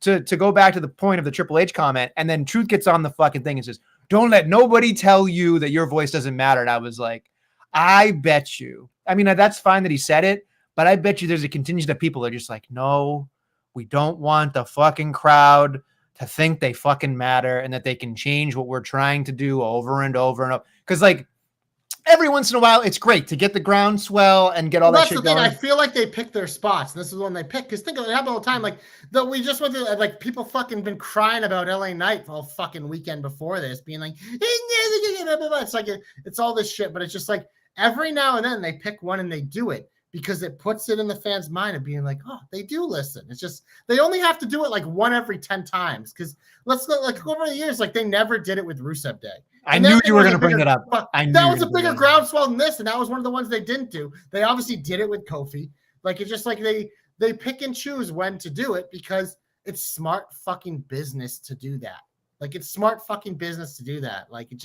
to go back to the point of the Triple H comment, and then Truth gets on the fucking thing and says, "Don't let nobody tell you that your voice doesn't matter." And I was like, I bet you. I mean, that's fine that he said it, but I bet you there's a contingent of people that are just like, no, we don't want the fucking crowd to think they fucking matter and that they can change what we're trying to do over and over and over. Because like every once in a while, it's great to get the groundswell and get all that shit going. I feel like they pick their spots. And this is when they pick. Because think of it, happened all the time. Like we just went through, like people fucking been crying about LA Knight all fucking weekend before this, being like, it's like it's all this shit, but it's just like every now and then they pick one and they do it because it puts it in the fans' mind of being like, oh, they do listen. It's just they only have to do it like one every 10 times. Because let's go like over the years, like they never did it with Rusev Day. I knew you were going to bring that up. That was a bigger groundswell than this, and that was one of the ones they didn't do. They obviously did it with Kofi. Like it's just like they pick and choose when to do it because it's smart fucking business to do that. Like it's smart fucking business to do that. Like you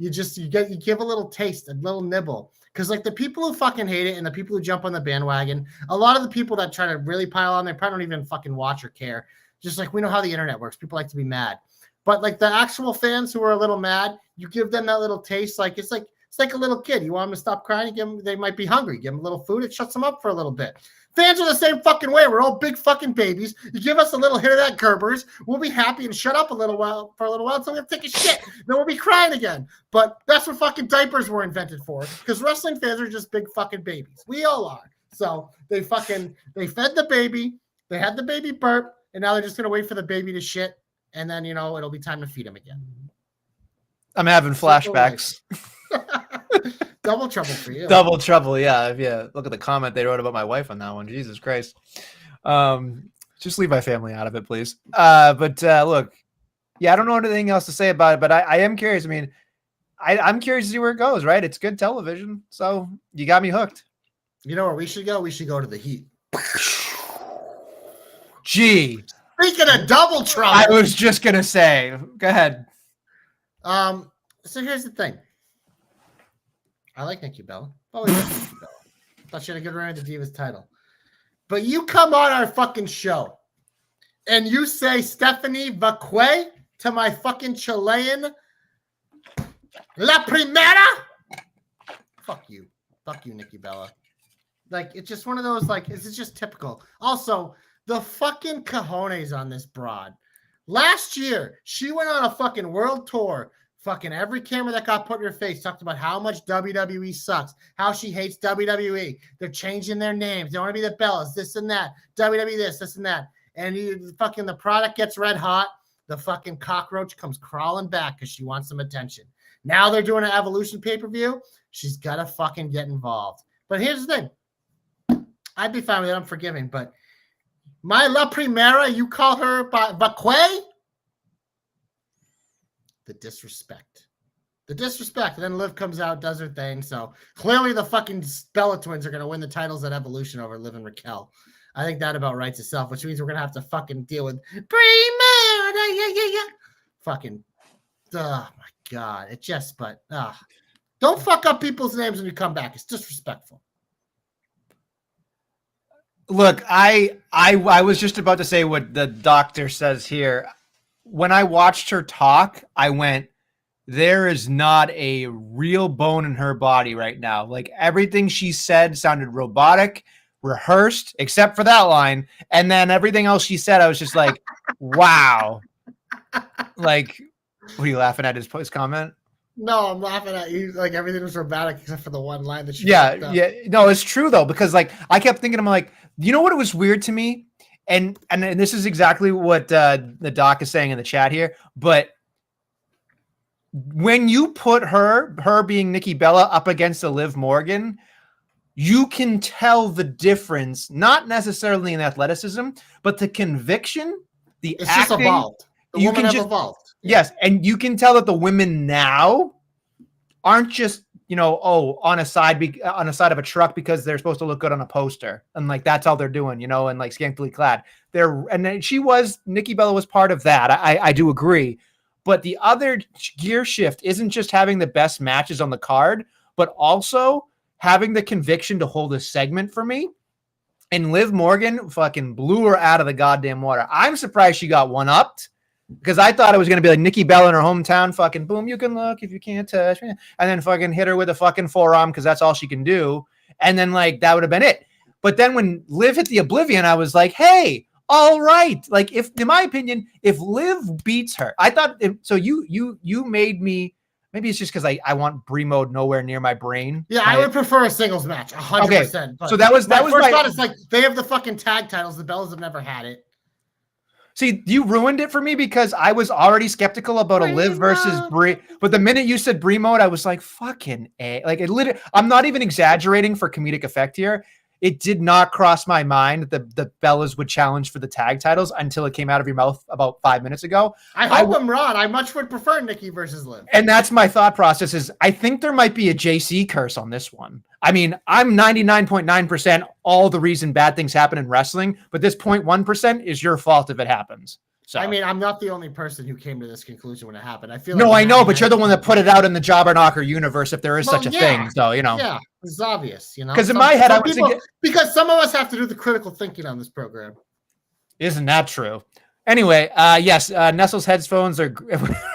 give a little taste, a little nibble. Because like the people who fucking hate it and the people who jump on the bandwagon, a lot of the people that try to really pile on, they probably don't even fucking watch or care. Just like we know how the internet works. People like to be mad. But like the actual fans who are a little mad, you give them that little taste. Like it's like a little kid. You want them to stop crying, they might be hungry. Give them a little food, it shuts them up for a little bit. Fans are the same fucking way. We're all big fucking babies. You give us a little hit of that Gerber's, we'll be happy and shut up for a little while until we have to take a shit. Then we'll be crying again. But that's what fucking diapers were invented for. Because wrestling fans are just big fucking babies. We all are. So they fed the baby, they had the baby burp, and now they're just gonna wait for the baby to shit. And then, it'll be time to feed him again. I'm having flashbacks. Double trouble for you. Double trouble, yeah. If you look at the comment they wrote about my wife on that one. Jesus Christ. Just leave my family out of it, please. But look, yeah, I don't know anything else to say about it, but I am curious. I mean, I'm curious to see where it goes, right? It's good television. So you got me hooked. You know where we should go? We should go to the Heat. Gee. Speaking of double trouble. I was just going to say. Go ahead. So here's the thing. I like Nikki Bella. Always liked Nikki Bella. Thought she had a good run at the Divas title. But you come on our fucking show and you say Stephanie Vacque to my fucking Chilean La Primera. Fuck you. Fuck you, Nikki Bella. Like, it's just one of those, like, it's just typical. Also, the fucking cojones on this broad. Last year, she went on a fucking world tour. Fucking every camera that got put in her face talked about how much WWE sucks, how she hates WWE. They're changing their names. They want to be the Bellas, this and that. WWE this and that. And the product gets red hot. The fucking cockroach comes crawling back because she wants some attention. Now they're doing an Evolution pay-per-view. She's got to fucking get involved. But here's the thing. I'd be fine with it. I'm forgiving. But my La Primera, you call her Vacque? The disrespect. And then Liv comes out, does her thing. So clearly the fucking Bella twins are going to win the titles at Evolution over Liv and Raquel. I think that about writes itself, which means we're going to have to fucking deal with fucking, oh my God. It just, don't fuck up people's names when you come back. It's disrespectful. Look, I was just about to say what the doctor says here. When I watched her talk, I went, there is not a real bone in her body right now. Like everything she said sounded robotic, rehearsed, except for that line. And then everything else she said, I was just like, wow. Like, what are you laughing at his comment? No, I'm laughing at you. Like everything was robotic except for the one line that she Yeah. No, it's true though, because like I kept thinking, I'm like, you know what was weird to me? And this is exactly what the doc is saying in the chat here. But when you put her being Nikki Bella up against a Liv Morgan, you can tell the difference, not necessarily in athleticism, but the conviction, it's acting. Just evolved. The women have evolved. Yes, and you can tell that the women now aren't just on a side of a truck because they're supposed to look good on a poster, and like that's all they're doing, and like scantily clad. And then Nikki Bella was part of that. I do agree, but the other gear shift isn't just having the best matches on the card, but also having the conviction to hold a segment for me. And Liv Morgan fucking blew her out of the goddamn water. I'm surprised she got one-upped because I thought it was going to be like Nikki Bella in her hometown, fucking boom, you can look if you can't touch me. And then fucking hit her with a fucking forearm because that's all she can do. And then like that would have been it. But then when Liv hit the Oblivion, I was like, hey, all right. Like if, in my opinion, if Liv beats her, I thought, so you made me, maybe it's just because I want Brie mode nowhere near my brain. Yeah, I would prefer a singles match, 100%. Okay, so that was my first thought is like they have the fucking tag titles. The Bellas have never had it. See, you ruined it for me because I was already skeptical about a Liv versus Brie. But the minute you said Brie mode, I was like, fucking A. Like it literally, I'm not even exaggerating for comedic effect here. It did not cross my mind that the Bellas would challenge for the tag titles until it came out of your mouth about 5 minutes ago. I hope I'm wrong. I much would prefer Nikki versus Liv. And that's my thought process is I think there might be a JC curse on this one. I mean, I'm 99.9% all the reason bad things happen in wrestling, but this 0.1% is your fault if it happens. So I mean, I'm not the only person who came to this conclusion when it happened. I feel no, like I know, but you're the one that put it out in the Jobber Knocker universe if there is such a thing. So, Yeah, it's obvious, Because in my head, I was thinking, because some of us have to do the critical thinking on this program. Isn't that true? Anyway, yes, Nestle's headphones are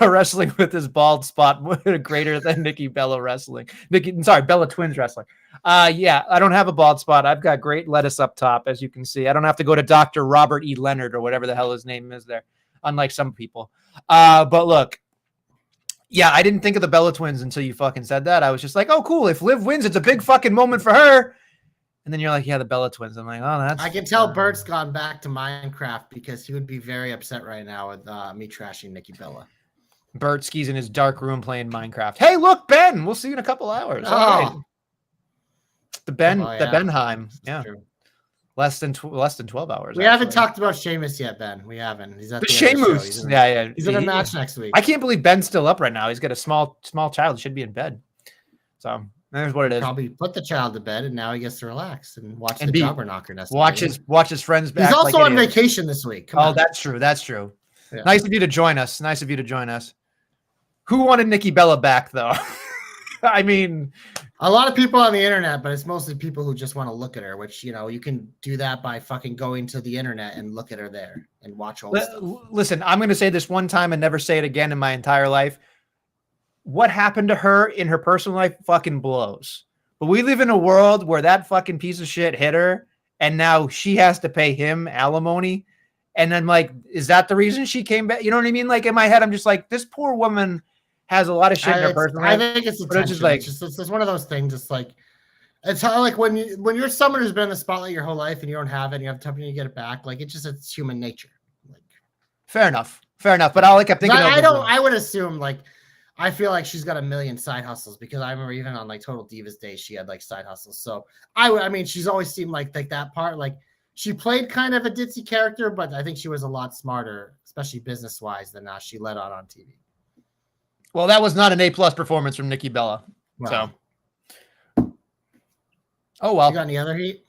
wrestling with this bald spot greater than Nikki Bella wrestling. Bella Twins wrestling. Yeah, I don't have a bald spot. I've got great lettuce up top, as you can see. I don't have to go to Dr. Robert E. Leonard or whatever the hell his name is there, unlike some people. But look, yeah, I didn't think of the Bella Twins until you fucking said that. I was just like, oh, cool. If Liv wins, it's a big fucking moment for her. And then you're like, yeah, the Bella Twins. I'm like, oh, that's... I can tell Bert's gone back to Minecraft because he would be very upset right now with me trashing Nikki Bella. Bert skis in his dark room playing Minecraft. Hey, look, Ben. We'll see you in a couple hours. Oh. Right. The Benheim. Yeah. True. Less than 12 hours. We haven't talked about Sheamus yet, Ben. We haven't. He's at the Sheamus. Yeah. He's in a match next week. I can't believe Ben's still up right now. He's got a small child. He should be in bed. So there's what it is. Probably put the child to bed, and now he gets to relax and watch the Jobber Knocker. Watch his friends back. He's also on vacation this week. Come on. That's true. That's true. Yeah. Nice of you to join us. Who wanted Nikki Bella back, though? I mean, a lot of people on the internet, but it's mostly people who just want to look at her, which, you can do that by fucking going to the internet and look at her there and watch all this stuff. Listen, I'm going to say this one time and never say it again in my entire life. What happened to her in her personal life fucking blows. But we live in a world where that fucking piece of shit hit her, and now she has to pay him alimony. And I'm like, is that the reason she came back? You know what I mean? Like in my head, I'm just like, this poor woman has a lot of shit in her personal life. I think it's just like it's just one of those things. It's like it's how like when you're someone who's been in the spotlight your whole life and you don't have it, and you have time to get it back. Like it's human nature. Like fair enough. But I kept thinking. I would assume like I feel like she's got a million side hustles because I remember even on like Total Divas Days she had like side hustles. So I mean she's always seemed like that part like she played kind of a ditzy character, but I think she was a lot smarter, especially business wise, than she let on TV. Well, that was not an A+ performance from Nikki Bella. Wow. So, oh well. You got any other heat?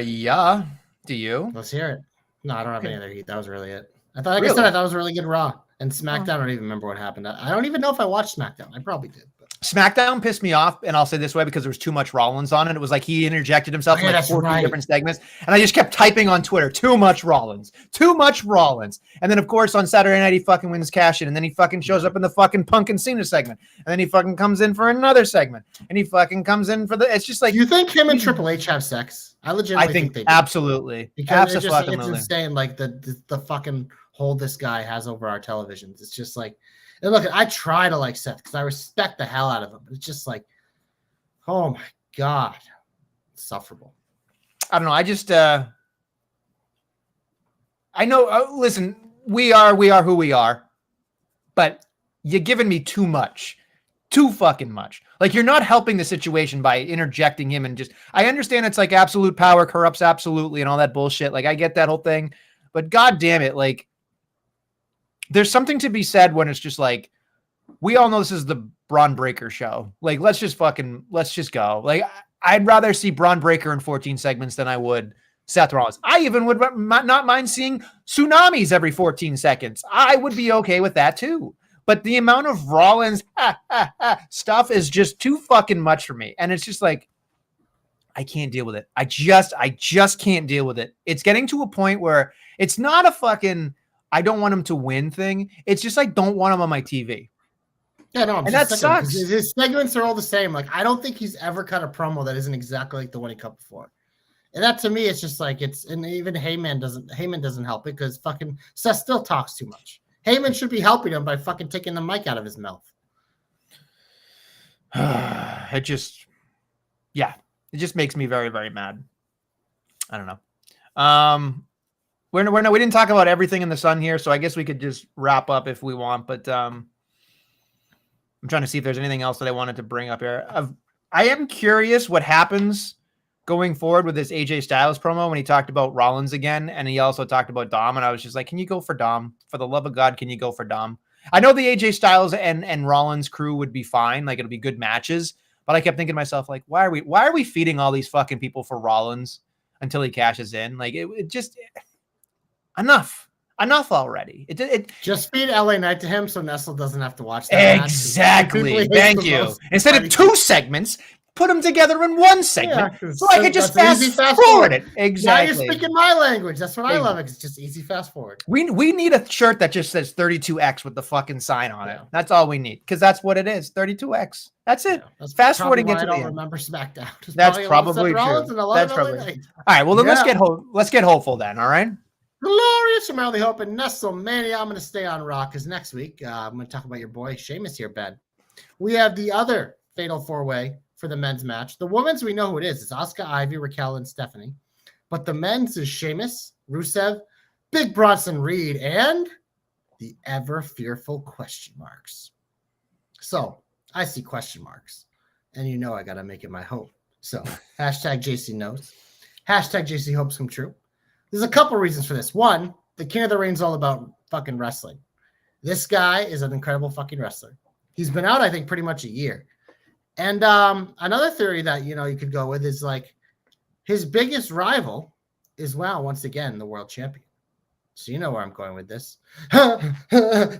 Yeah. Do you? Let's hear it. No, I don't have any other heat. That was really it. I thought, like I said, I thought it was really good Raw and SmackDown. I don't even remember what happened. I don't even know if I watched SmackDown. I probably did. But. SmackDown pissed me off, and I'll say this way because there was too much Rollins on it. It was like he interjected himself in like 14 different segments, and I just kept typing on Twitter, too much Rollins. And then, of course, on Saturday night, he fucking wins cash in, and then he fucking shows up in the fucking Punk and Cena segment, and then he fucking comes in for another segment, and he fucking comes in for it's just like... You think him and Triple H have sex? I legitimately think they do. Absolutely. Because it's insane, like the fucking hold this guy has over our televisions. It's just like... And look, I try to like Seth because I respect the hell out of him. But it's just like, oh my God, it's sufferable. I don't know. I just, I know, listen, we are who we are, but you're giving me too much, too fucking much. Like you're not helping the situation by interjecting him and just, I understand it's like absolute power corrupts absolutely and all that bullshit. Like I get that whole thing, but God damn it. Like, there's something to be said when it's just like, we all know this is the Braun Breaker show. Like, let's just go. Like, I'd rather see Braun Breaker in 14 segments than I would Seth Rollins. I even would not mind seeing tsunamis every 14 seconds. I would be okay with that too. But the amount of Rollins stuff is just too fucking much for me. And it's just like, I can't deal with it. I just can't deal with it. It's getting to a point where it's not a fucking, I don't want him to win thing. It's just like, don't want him on my TV. Yeah, no, and that sucks. His segments are all the same. Like, I don't think he's ever cut a promo that isn't exactly like the one he cut before. And that to me, it's just like, and even Heyman doesn't help it because fucking Seth still talks too much. Heyman should be helping him by fucking taking the mic out of his mouth. It just makes me very, very mad. I don't know. We didn't talk about everything in the Sun here, so I guess we could just wrap up if we want. But I'm trying to see if there's anything else that I wanted to bring up here. I am curious what happens going forward with this AJ Styles promo when he talked about Rollins again, and he also talked about Dom, and I was just like, can you go for Dom? For the love of God, can you go for Dom? I know the AJ Styles and Rollins crew would be fine, like it'll be good matches, but I kept thinking to myself, like, why are we feeding all these fucking people for Rollins until he cashes in? Like, it just enough already. It just feed LA Knight to him so Nestle doesn't have to watch that. Exactly. Thank you. Instead of 2 segments, put them together in 1 segment, so I could just fast forward it. Exactly. Now you're speaking my language. That's what I love. It's just easy fast forward. We need a shirt that just says 32X with the fucking sign on it. That's all we need, because that's what it is. 32X. That's it. That's fast forwarding into the end. Remember SmackDown. That's probably true. That's probably. All right. Well, then let's get hopeful then. All right. Glorious from Mildly Hope and Nestlemania. I'm going to stay on Raw because next week I'm going to talk about your boy Sheamus here, Ben. We have the other Fatal 4-Way for the men's match. The women's, we know who it is. It's Asuka, Ivy, Raquel, and Stephanie. But the men's is Sheamus, Rusev, Big Bronson Reed, and the ever fearful question marks. So I see question marks, and you know I got to make it my hope. So hashtag JC knows. Hashtag JC hopes come true. There's a couple reasons for this. One, the King of the Ring's all about fucking wrestling. This guy is an incredible fucking wrestler. He's been out, I think, pretty much a year. And another theory that, you could go with is like his biggest rival is, once again, the world champion. So you know where I'm going with this. Ilya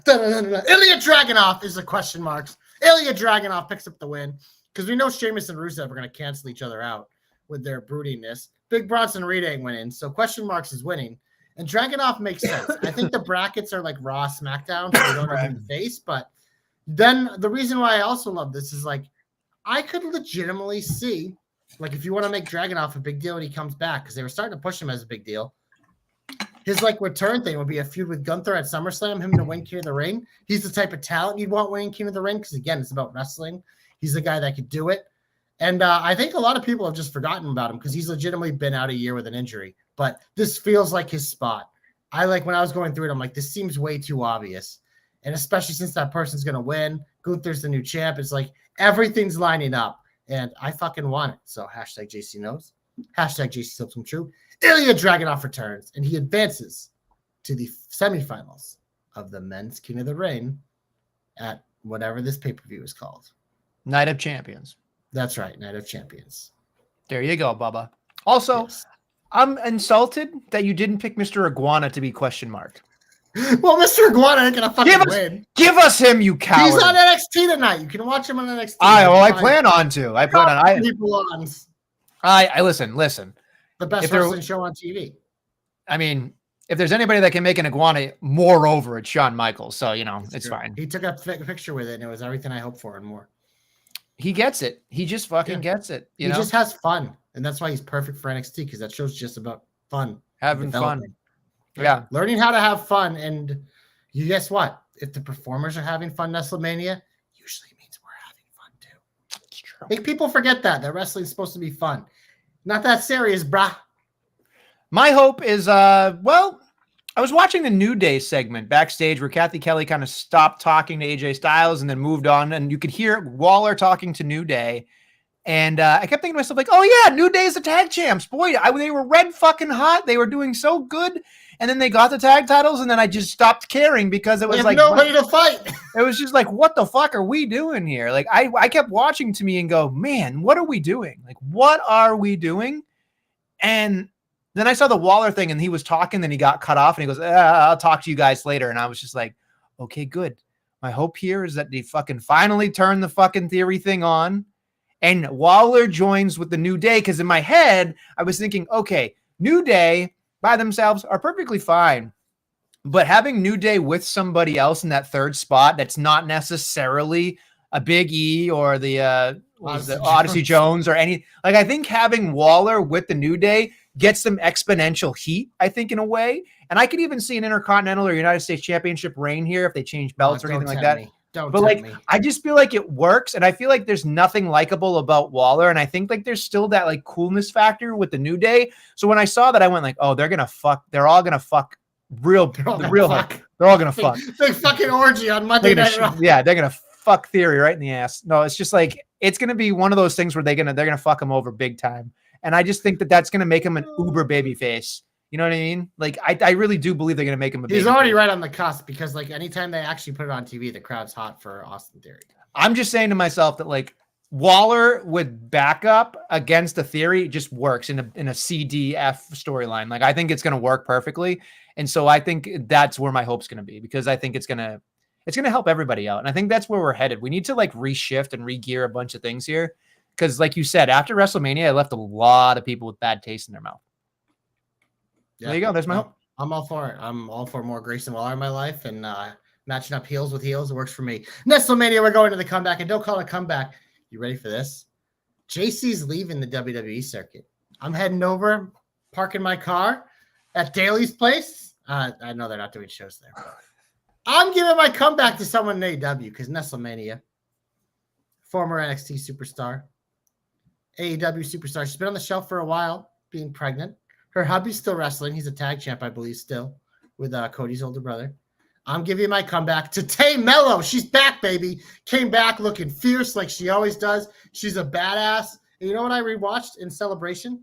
Dragunov is the question marks. Ilya Dragunov picks up the win because we know Sheamus and Rusev are going to cancel each other out with their broodiness. Big Bronson Reed ain't winning, so question marks is winning. And Dragunov makes sense. I think the brackets are like Raw, SmackDown, so they don't have to face. But then the reason why I also love this is like I could legitimately see, like, if you want to make Dragunov a big deal when he comes back, because they were starting to push him as a big deal. His like return thing would be a feud with Gunther at SummerSlam, him to win King of the Ring. He's the type of talent you'd want winning King of the Ring because again, it's about wrestling. He's the guy that could do it. And I think a lot of people have just forgotten about him because he's legitimately been out a year with an injury. But this feels like his spot. I like when I was going through it, I'm like, this seems way too obvious. And especially since that person's going to win, Gunther's the new champ. It's like everything's lining up. And I fucking want it. So hashtag JC knows. Hashtag JC hopes come true. Ilya Dragunov returns. And he advances to the semifinals of the men's King of the Ring at whatever this pay-per-view is called. Night of Champions. That's right, Night of Champions. There you go, Bubba. Also, yes. I'm insulted that you didn't pick Mr. Iguana to be question marked. Well, Mr. Iguana ain't gonna fucking win. Give us him, you coward. He's on NXT tonight. You can watch him on NXT. I plan on to. I plan on. Listen. The best wrestling show on TV. I mean, if there's anybody that can make an Iguana more over, it's Shawn Michaels. So it's fine. He took a picture with it, and it was everything I hoped for and more. He gets it. He just fucking gets it. He just has fun. And that's why he's perfect for NXT because that show's just about fun. Having fun. Yeah. Learning how to have fun. And you guess what? If the performers are having fun, Nestlemania usually means we're having fun too. It's true. Make people forget that wrestling's supposed to be fun. Not that serious, brah. My hope is, I was watching the New Day segment backstage where Kathy Kelly kind of stopped talking to AJ Styles and then moved on. And you could hear Waller talking to New Day. And I kept thinking to myself, like, oh yeah, New Day's the tag champs. Boy, they were red fucking hot. They were doing so good. And then they got the tag titles, and then I just stopped caring because it was like nobody to fight. It was just like, what the fuck are we doing here? Like I kept watching to me and go, man, what are we doing? Like, what are we doing? And then I saw the Waller thing, and he was talking, then he got cut off, and he goes, I'll talk to you guys later. And I was just like, okay, good. My hope here is that they fucking finally turn the fucking theory thing on. And Waller joins with the New Day, because in my head, I was thinking, okay, New Day by themselves are perfectly fine. But having New Day with somebody else in that third spot that's not necessarily a Big E or the Odyssey Jones or any, like, I think having Waller with the New Day gets them exponential heat, I think, in a way. And I could even see an Intercontinental or United States Championship reign here if they change belts or anything like that. But like, I just feel like it works, and I feel like there's nothing likable about Waller, and I think like there's still that like coolness factor with the New Day. So when I saw that, I went like, oh, they're all gonna fuck real hard. They're all gonna fuck. Big fucking orgy on Monday Night Raw. Yeah, they're gonna fuck Theory right in the ass. No, it's just like it's gonna be one of those things where they're gonna fuck him over big time, and I just think that that's gonna make him an uber baby face. You know what I mean? Like, I really do believe they're going to make him a He's already right on the cusp, because, like, anytime they actually put it on TV, the crowd's hot for Austin Theory. I'm just saying to myself that, like, Waller with backup against the Theory just works in a CDF storyline. Like, I think it's going to work perfectly. And so I think that's where my hope's going to be, because I think it's going to help everybody out. And I think that's where we're headed. We need to, like, reshift and regear a bunch of things here. Because, like you said, after WrestleMania, I left a lot of people with bad taste in their mouth. Yeah. There you go. There's my hope. I'm all for it. I'm all for more Grayson Waller in my life, and matching up heels with heels. It works for me. Nestlemania, we're going to the comeback, and don't call it a comeback. You ready for this? JC's leaving the WWE circuit. I'm heading over, parking my car at Daly's place. I know they're not doing shows there, but I'm giving my comeback to someone in AEW, because Nestlemania, former NXT superstar, AEW superstar. She's been on the shelf for a while, being pregnant. Her hubby's still wrestling. He's a tag champ, I believe, still, with Cody's older brother. I'm giving my comeback to Tay Mello. She's back, baby. Came back looking fierce like she always does. She's a badass. And you know what I rewatched in Celebration?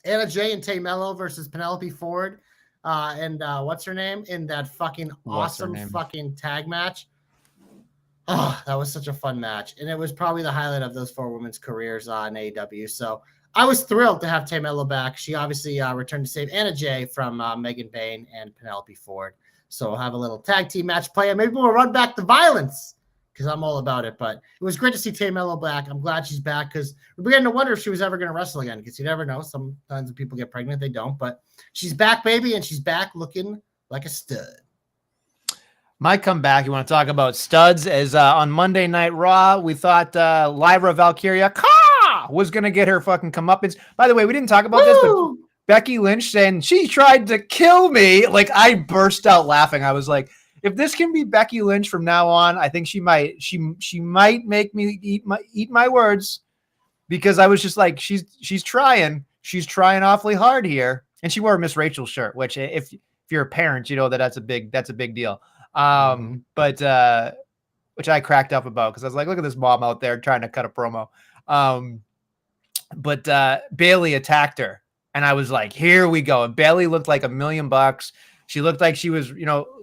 Anna Jay and Tay Mello versus Penelope Ford. And what's her name? In that fucking awesome fucking tag match. Oh, that was such a fun match. And it was probably the highlight of those four women's careers on AEW. So I was thrilled to have Tay Mello back. She obviously returned to save Anna Jay from Megan Bayne and Penelope Ford. So we'll have a little tag team match play, and maybe we'll run back the violence, because I'm all about it. But it was great to see Tay Mello back. I'm glad she's back, because we're beginning to wonder if she was ever going to wrestle again, because you never know. Sometimes when people get pregnant, they don't. But she's back, baby, and she's back looking like a stud. My comeback, you want to talk about studs, is on Monday Night Raw, we thought Lyra Valkyria was going to get her fucking comeuppance. By the way, we didn't talk about this, but Becky Lynch saying she tried to kill me. Like, I burst out laughing. I was like, if this can be Becky Lynch from now on, I think she might make me eat my words, because I was just like, she's trying awfully hard here. And she wore a Miss Rachel shirt, which if you're a parent, you know that's a big deal. But which I cracked up about, because I was like, look at this mom out there trying to cut a promo. But Bayley attacked her, and I was like, here we go. And Bayley looked like $1 million. She looked like she was,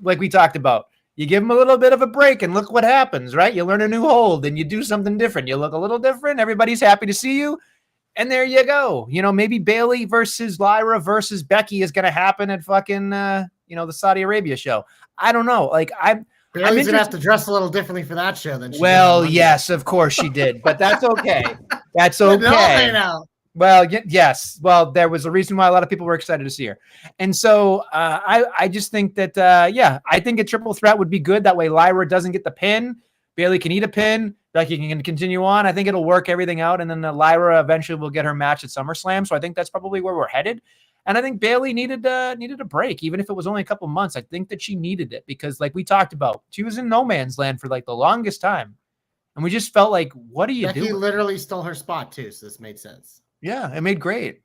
like we talked about, you give them a little bit of a break and look what happens, right? You learn a new hold and you do something different. You look a little different. Everybody's happy to see you. And there you go. Maybe Bayley versus Lyra versus Becky is going to happen at fucking, the Saudi Arabia show. I don't know. Like, Bayley's going to have to dress a little differently for that show than she did. Yes, of course she did, but that's okay. That's okay. Well, yes. Well, there was a reason why a lot of people were excited to see her. And so I just think that, I think a triple threat would be good. That way Lyra doesn't get the pin. Bayley can eat a pin. Becky can continue on. I think it'll work everything out. And then Lyra eventually will get her match at SummerSlam. So I think that's probably where we're headed. And I think Bayley needed a break, even if it was only a couple months. I think that she needed it, because like we talked about, she was in no man's land for like the longest time. And we just felt like, what are you doing? He literally stole her spot too. So this made sense. Yeah, it made great.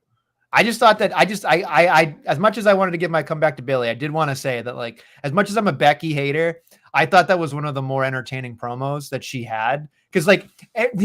I just thought that I as much as I wanted to give my comeback to Bayley, I did want to say that, like, as much as I'm a Becky hater, I thought that was one of the more entertaining promos that she had, Because like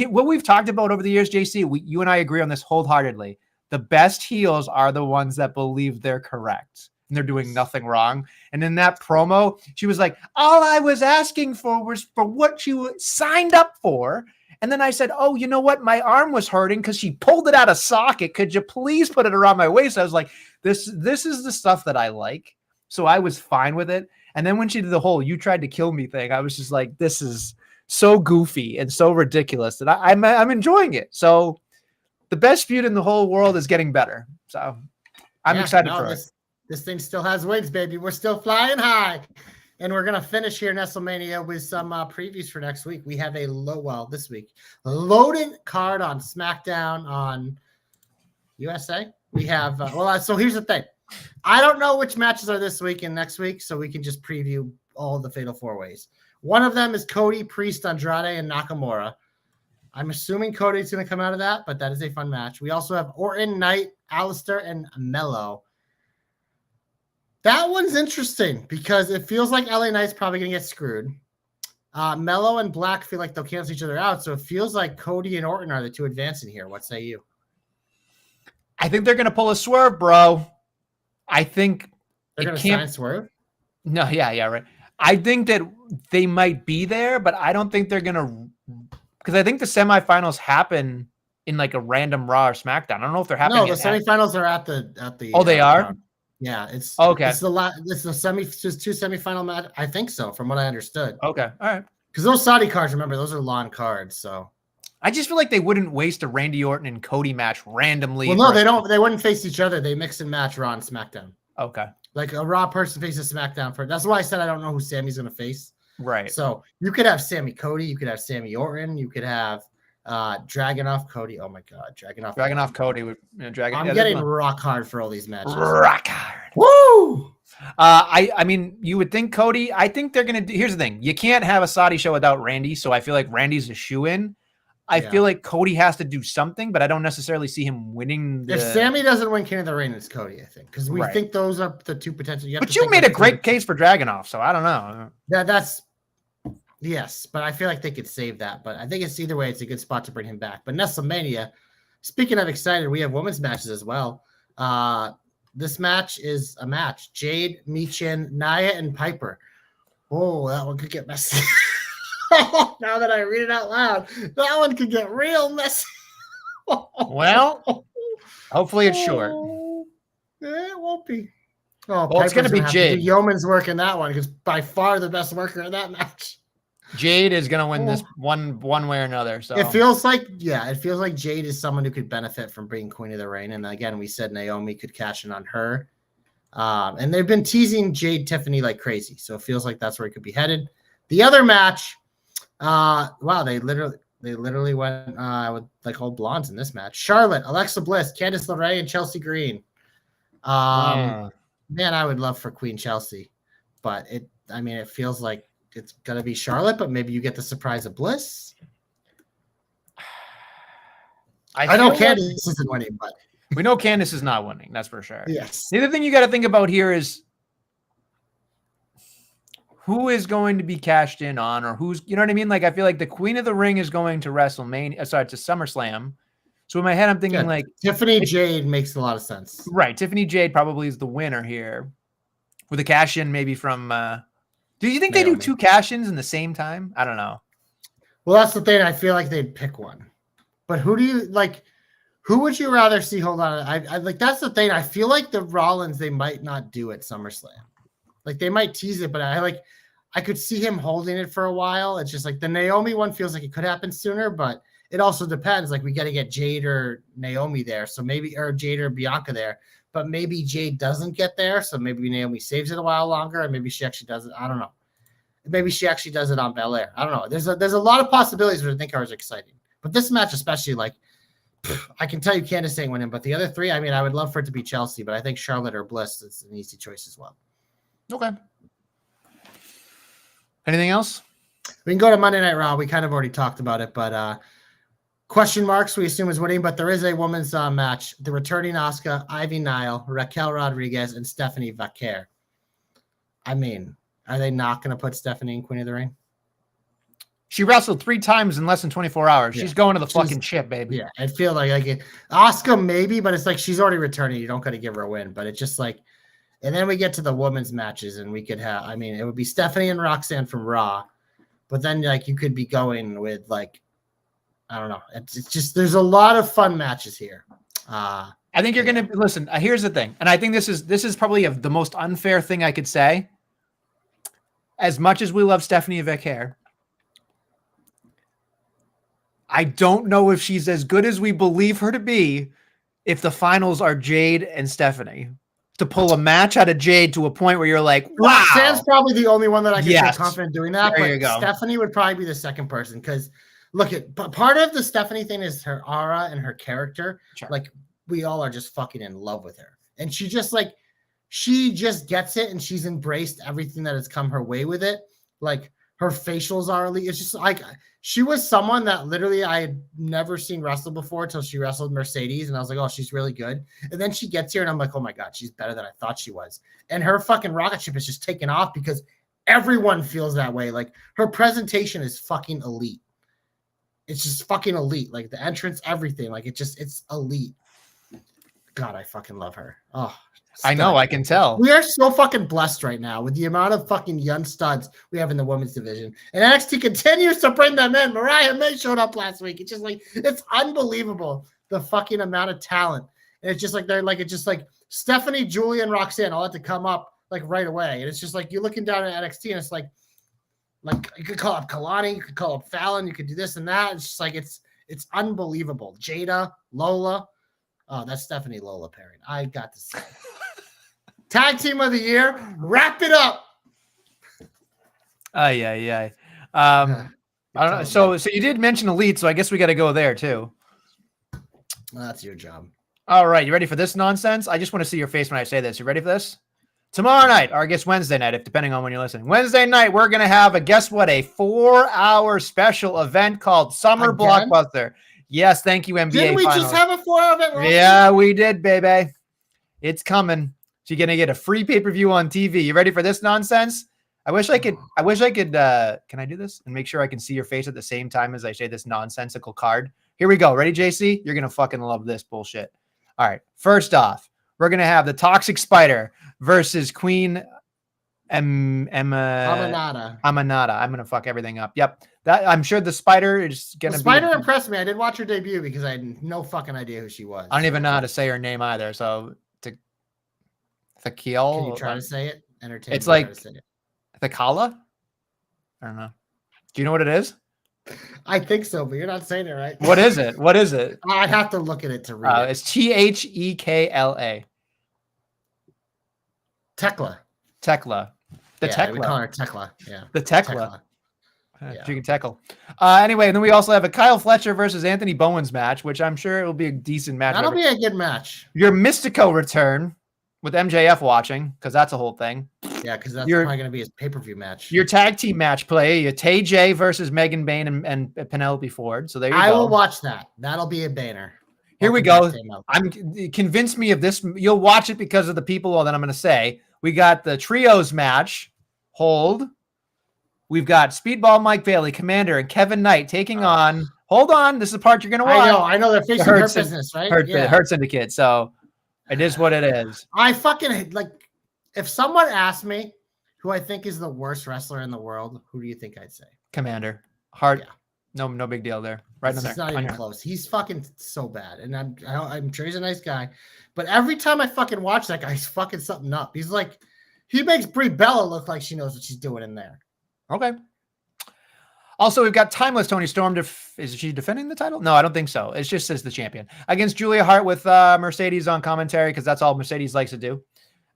what we've talked about over the years, JC, you and I agree on this wholeheartedly. The best heels are the ones that believe they're correct and they're doing nothing wrong. And in that promo, she was like, all I was asking for was for what you signed up for. And then I said, oh, you know what? My arm was hurting because she pulled it out of socket. Could you please put it around my waist? I was like, this is the stuff that I like. So I was fine with it. And then when she did the whole "you tried to kill me" thing, I was just like, this is so goofy and so ridiculous that I'm enjoying it. So the best feud in the whole world is getting better. So I'm excited for it. This thing still has wings, baby. We're still flying high. And we're going to finish here Nestlemania with some previews for next week. We have this week, loaded card on SmackDown on USA. We have, so here's the thing. I don't know which matches are this week and next week, so we can just preview all the Fatal 4-Ways. One of them is Cody, Priest, Andrade, and Nakamura. I'm assuming Cody's going to come out of that, but that is a fun match. We also have Orton, Knight, Alistair, and Mello. That one's interesting because it feels like LA Knight's probably going to get screwed. Mello and Black feel like they'll cancel each other out, so it feels like Cody and Orton are the two advancing here. What say you? I think they're going to pull a swerve, bro. I think they're going to sign Swerve? No, yeah, right. I think that they might be there, but I don't think they're going to – because I think the semifinals happen in like a random Raw or SmackDown. I don't know if they're happening. No, the semifinals are at the Oh, they are? Yeah, it's okay. It's the two semifinal match. I think so, from what I understood. Okay, all right. Because those Saudi cards, remember, those are lawn cards. So I just feel like they wouldn't waste a Randy Orton and Cody match randomly. Well, no, they don't. They wouldn't face each other. They mix and match Raw and SmackDown. Okay. Like a Raw person faces SmackDown for. That's why I said I don't know who Sammy's going to face. Right. So you could have Sammy Cody. You could have Sammy Orton. You could have Dragunov Cody. Oh my God, Dragunov Cody would Dragon. I'm getting rock hard for all these matches. Rock hard. Woo! I mean, you would think Cody. I think they're gonna do. Here's the thing: you can't have a Saudi show without Randy. So I feel like Randy's a shoe-in. I feel like Cody has to do something, but I don't necessarily see him winning. If Sammy doesn't win King of the Ring, it's Cody. I think because we think those are the two potential. But you made a great case for Dragunov, so I don't know. That's. Yes, but I feel like they could save that. But I think it's either way, it's a good spot to bring him back. But Nestlemania, speaking of excited, we have women's matches as well. This match is a match. Jade, Michin, Nia, and Piper. Oh, that one could get messy. Now that I read it out loud, that one could get real messy. Well, hopefully it's short. It won't be. Oh, well, it's going to be Jade. Yeoman's work in that one because by far the best worker in that match. Jade is going to win this one way or another. So it feels like Jade is someone who could benefit from being Queen of the Ring. And again, we said Naomi could cash in on her. And they've been teasing Jade Tiffany like crazy. So it feels like that's where it could be headed. The other match, wow, they literally went with like old blondes in this match. Charlotte, Alexa Bliss, Candice LeRae, and Chelsea Green. Man, I would love for Queen Chelsea, but it feels like it's going to be Charlotte, but maybe you get the surprise of Bliss. I know Candice isn't winning, but we know Candice is not winning. That's for sure. Yes. The other thing you got to think about here is who is going to be cashed in on, or who's, you know what I mean? Like, I feel like the Queen of the Ring is going to WrestleMania, to SummerSlam. So in my head, I'm thinking like Tiffany Jade makes a lot of sense. Right. Tiffany Jade probably is the winner here with a cash in maybe from, do you think Naomi. They do two cash-ins in the same time? I don't know. Well, that's the thing. I feel like they'd pick one. But who do you like? Who would you rather see? Hold on. I like that's the thing. I feel like the Rollins they might not do at SummerSlam. Like they might tease it, but I could see him holding it for a while. It's just like the Naomi one feels like it could happen sooner, but it also depends. Like we got to get Jade or Naomi there, so maybe or Jade or Bianca there. But maybe Jade doesn't get there, so maybe Naomi saves it a while longer, and maybe she actually does it. I don't know. Maybe she actually does it on Belair. I don't know. There's a lot of possibilities which I think are as exciting. But this match especially, like, I can tell you Candice ain't winning, but the other three, I mean, I would love for it to be Chelsea, but I think Charlotte or Bliss is an easy choice as well. Okay. Anything else? We can go to Monday Night Raw. We kind of already talked about it, but question marks we assume is winning, but there is a women's match. The returning Asuka, Ivy Nile, Raquel Rodriguez, and Stephanie Vaquer. I mean, are they not going to put Stephanie in Queen of the Ring? She wrestled 3 times in less than 24 hours. Yeah. She's going to the fucking ship, baby. Yeah, I feel like Asuka maybe, but it's like she's already returning. You don't got to give her a win, but it's just like, and then we get to the women's matches, and we could have. I mean, it would be Stephanie and Roxanne from Raw, but then like you could be going with like, I don't know. It's just there's a lot of fun matches here. I think you're gonna listen. Here's the thing, and I think this is probably the most unfair thing I could say. As much as we love Stephanie Rehired, I don't know if she's as good as we believe her to be if the finals are Jade and Stephanie. To pull a match out of Jade to a point where you're like, wow. Roxanne's probably the only one that I can feel confident doing that. There you go. Stephanie would probably be the second person because look at part of the Stephanie thing is her aura and her character. Sure. Like we all are just fucking in love with her. And she just gets it and she's embraced everything that has come her way with it. Like her facials are elite. It's just like she was someone that literally I had never seen wrestle before until she wrestled Mercedes. And I was like, oh, she's really good. And then she gets here and I'm like, oh my God, she's better than I thought she was. And her fucking rocket ship is just taken off because everyone feels that way. Like her presentation is fucking elite. It's just fucking elite. Like the entrance, everything. Like it's elite. God, I fucking love her. Oh, I know, I can tell. We are so fucking blessed right now with the amount of fucking young studs we have in the women's division. And NXT continues to bring them in. Mariah May showed up last week. It's just like, it's unbelievable the fucking amount of talent. And it's just like, it's just like Stephanie, Julia, and Roxanne all had to come up like right away. And it's just like, you're looking down at NXT and it's like you could call up Kalani, you could call up Fallon, you could do this and that. It's just like, it's unbelievable. Jada, Lola. Oh, that's Stephanie Lola pairing. I got to say. Tag team of the year. Wrap it up. I don't know. So you did mention Elite, so I guess we got to go there too. Well, that's your job. All right, you ready for this nonsense? I just want to see your face when I say this. You ready for this? Tomorrow night, or I guess Wednesday night, if depending on when you're listening. Wednesday night, we're gonna have a 4-hour special event called Summer Blockbuster. Yes, thank you, NBA. Didn't we just have a 4-hour event? Yeah, we did, baby. It's coming. So you're gonna get a free pay-per-view on TV. You ready for this nonsense? I wish I could. Can I do this and make sure I can see your face at the same time as I say this nonsensical card? Here we go. Ready, JC? You're gonna fucking love this bullshit. All right. First off, we're gonna have the Toxic Spider versus Queen Amanada. I'm gonna fuck everything up. Yep. That I'm sure the Spider is gonna. The Spider impressed me. I did watch her debut because I had no fucking idea who she was. I don't even know how to say her name either. So Thakil. Can you try to say it? Entertain. It's like Thakala. I don't know. Do you know what it is? I think so, but you're not saying it right. What is it? What is it? I have to look at it to read it. It's Thekla. Tekla. Tekla. We call her Tekla. Yeah. The Tekla. You can tackle. Anyway, and then we also have a Kyle Fletcher versus Anthony Bowens match, which I'm sure it will be a decent match. That'll be a good match. Your Mystico return with MJF watching, because that's a whole thing. Yeah, because that's probably going to be his pay-per-view match. Your tag team match play, your Tay J versus Megan Bain and Penelope Ford. So there you go. I will watch that. That'll be a banner. Here we go. Convince me of this. You'll watch it because of the people that I'm going to say. We got the trios match. Hold. We've got Speedball Mike Bailey, Commander, and Kevin Knight taking on. Hold on. This is the part you're going to watch. I know. They're facing Hurt Business, right? Hurt Syndicate. So it is what it is. I fucking like. If someone asked me who I think is the worst wrestler in the world, who do you think I'd say? Commander. Hart. Yeah. No big deal there. Right on there. It's not even close. He's fucking so bad. And I'm sure he's a nice guy. But every time I fucking watch that guy, he's fucking something up. He's like, he makes Brie Bella look like she knows what she's doing in there. Okay. Also, we've got Timeless Tony Storm. Is she defending the title? No, I don't think so. It's just as the champion against Julia Hart with Mercedes on commentary because that's all Mercedes likes to do.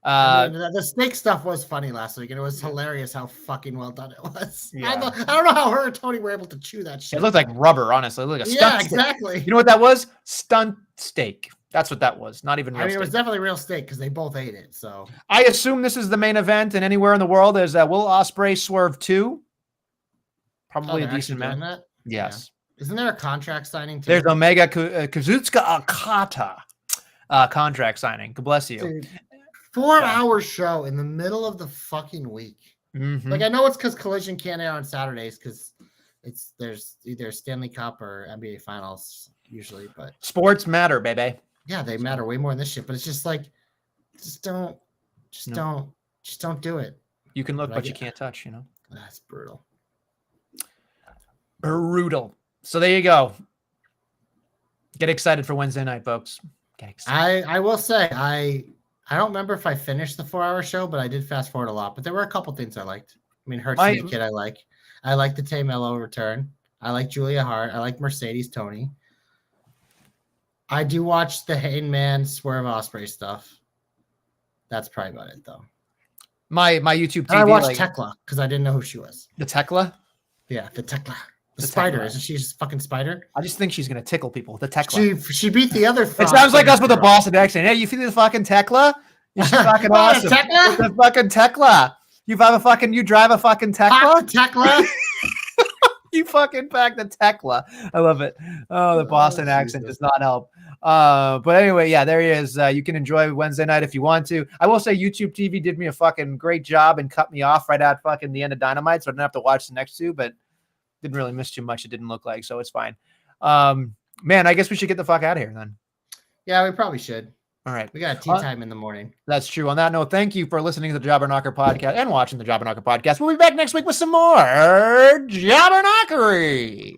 The snake stuff was funny last week, and it was hilarious how fucking well done it was. Yeah. I don't know how her and Tony were able to chew that shit. It looked like rubber, honestly. It looked like a stunt exactly. Steak. You know what that was? Stunt steak. That's what that was. Not even real steak. It was definitely real steak because they both ate it. So I assume this is the main event, and anywhere in the world there's Will Ospreay Swerve 2. Probably a decent match. Yes. Yeah. Isn't there a contract signing too? There's Omega Kazuchika Okada contract signing. God bless you. Dude. 4-hour show in the middle of the fucking week. Mm-hmm. Like, I know it's because Collision can't air on Saturdays because there's either Stanley Cup or NBA Finals usually, but sports matter, baby. Yeah, they matter way more than this shit. But it's just like, don't do it. You can look, but you can't touch. You know, that's brutal. Brutal. So there you go. Get excited for Wednesday night, folks. Get excited. I will say I don't remember if I finished the 4-hour show, but I did fast forward a lot. But there were a couple things I liked. I mean, Hurts the kid I like. I like the Tay Mello return. I like Julia Hart. I like Mercedes Tony. I do watch the Hangman Swerve Osprey stuff. That's probably about it, though. My YouTube TV. I watched Tekla because I didn't know who she was. The Tekla? Yeah, the Tekla. The spider. Isn't she just a fucking spider? I just think she's going to tickle people. The Tekla. She beat the other. It sounds like us with a Boston accent. Hey, you feel the fucking Tekla? She's fucking awesome. Tekla? The fucking Tekla. You drive a fucking Tekla? Tekla? You fucking pack the Tekla. I love it. Oh, the Boston accent does not help. But anyway, yeah, there he is. You can enjoy Wednesday night if you want to. I will say YouTube TV did me a fucking great job and cut me off right at fucking the end of Dynamite, so I didn't have to watch the next two, but didn't really miss too much. It didn't look like, so it's fine. Man, I guess we should get the fuck out of here then. Yeah, we probably should. All right. We got tea time in the morning. That's true. On that note, thank you for listening to the Jobber Knocker podcast and watching the Jobber Knocker podcast. We'll be back next week with some more Jobber Knockery.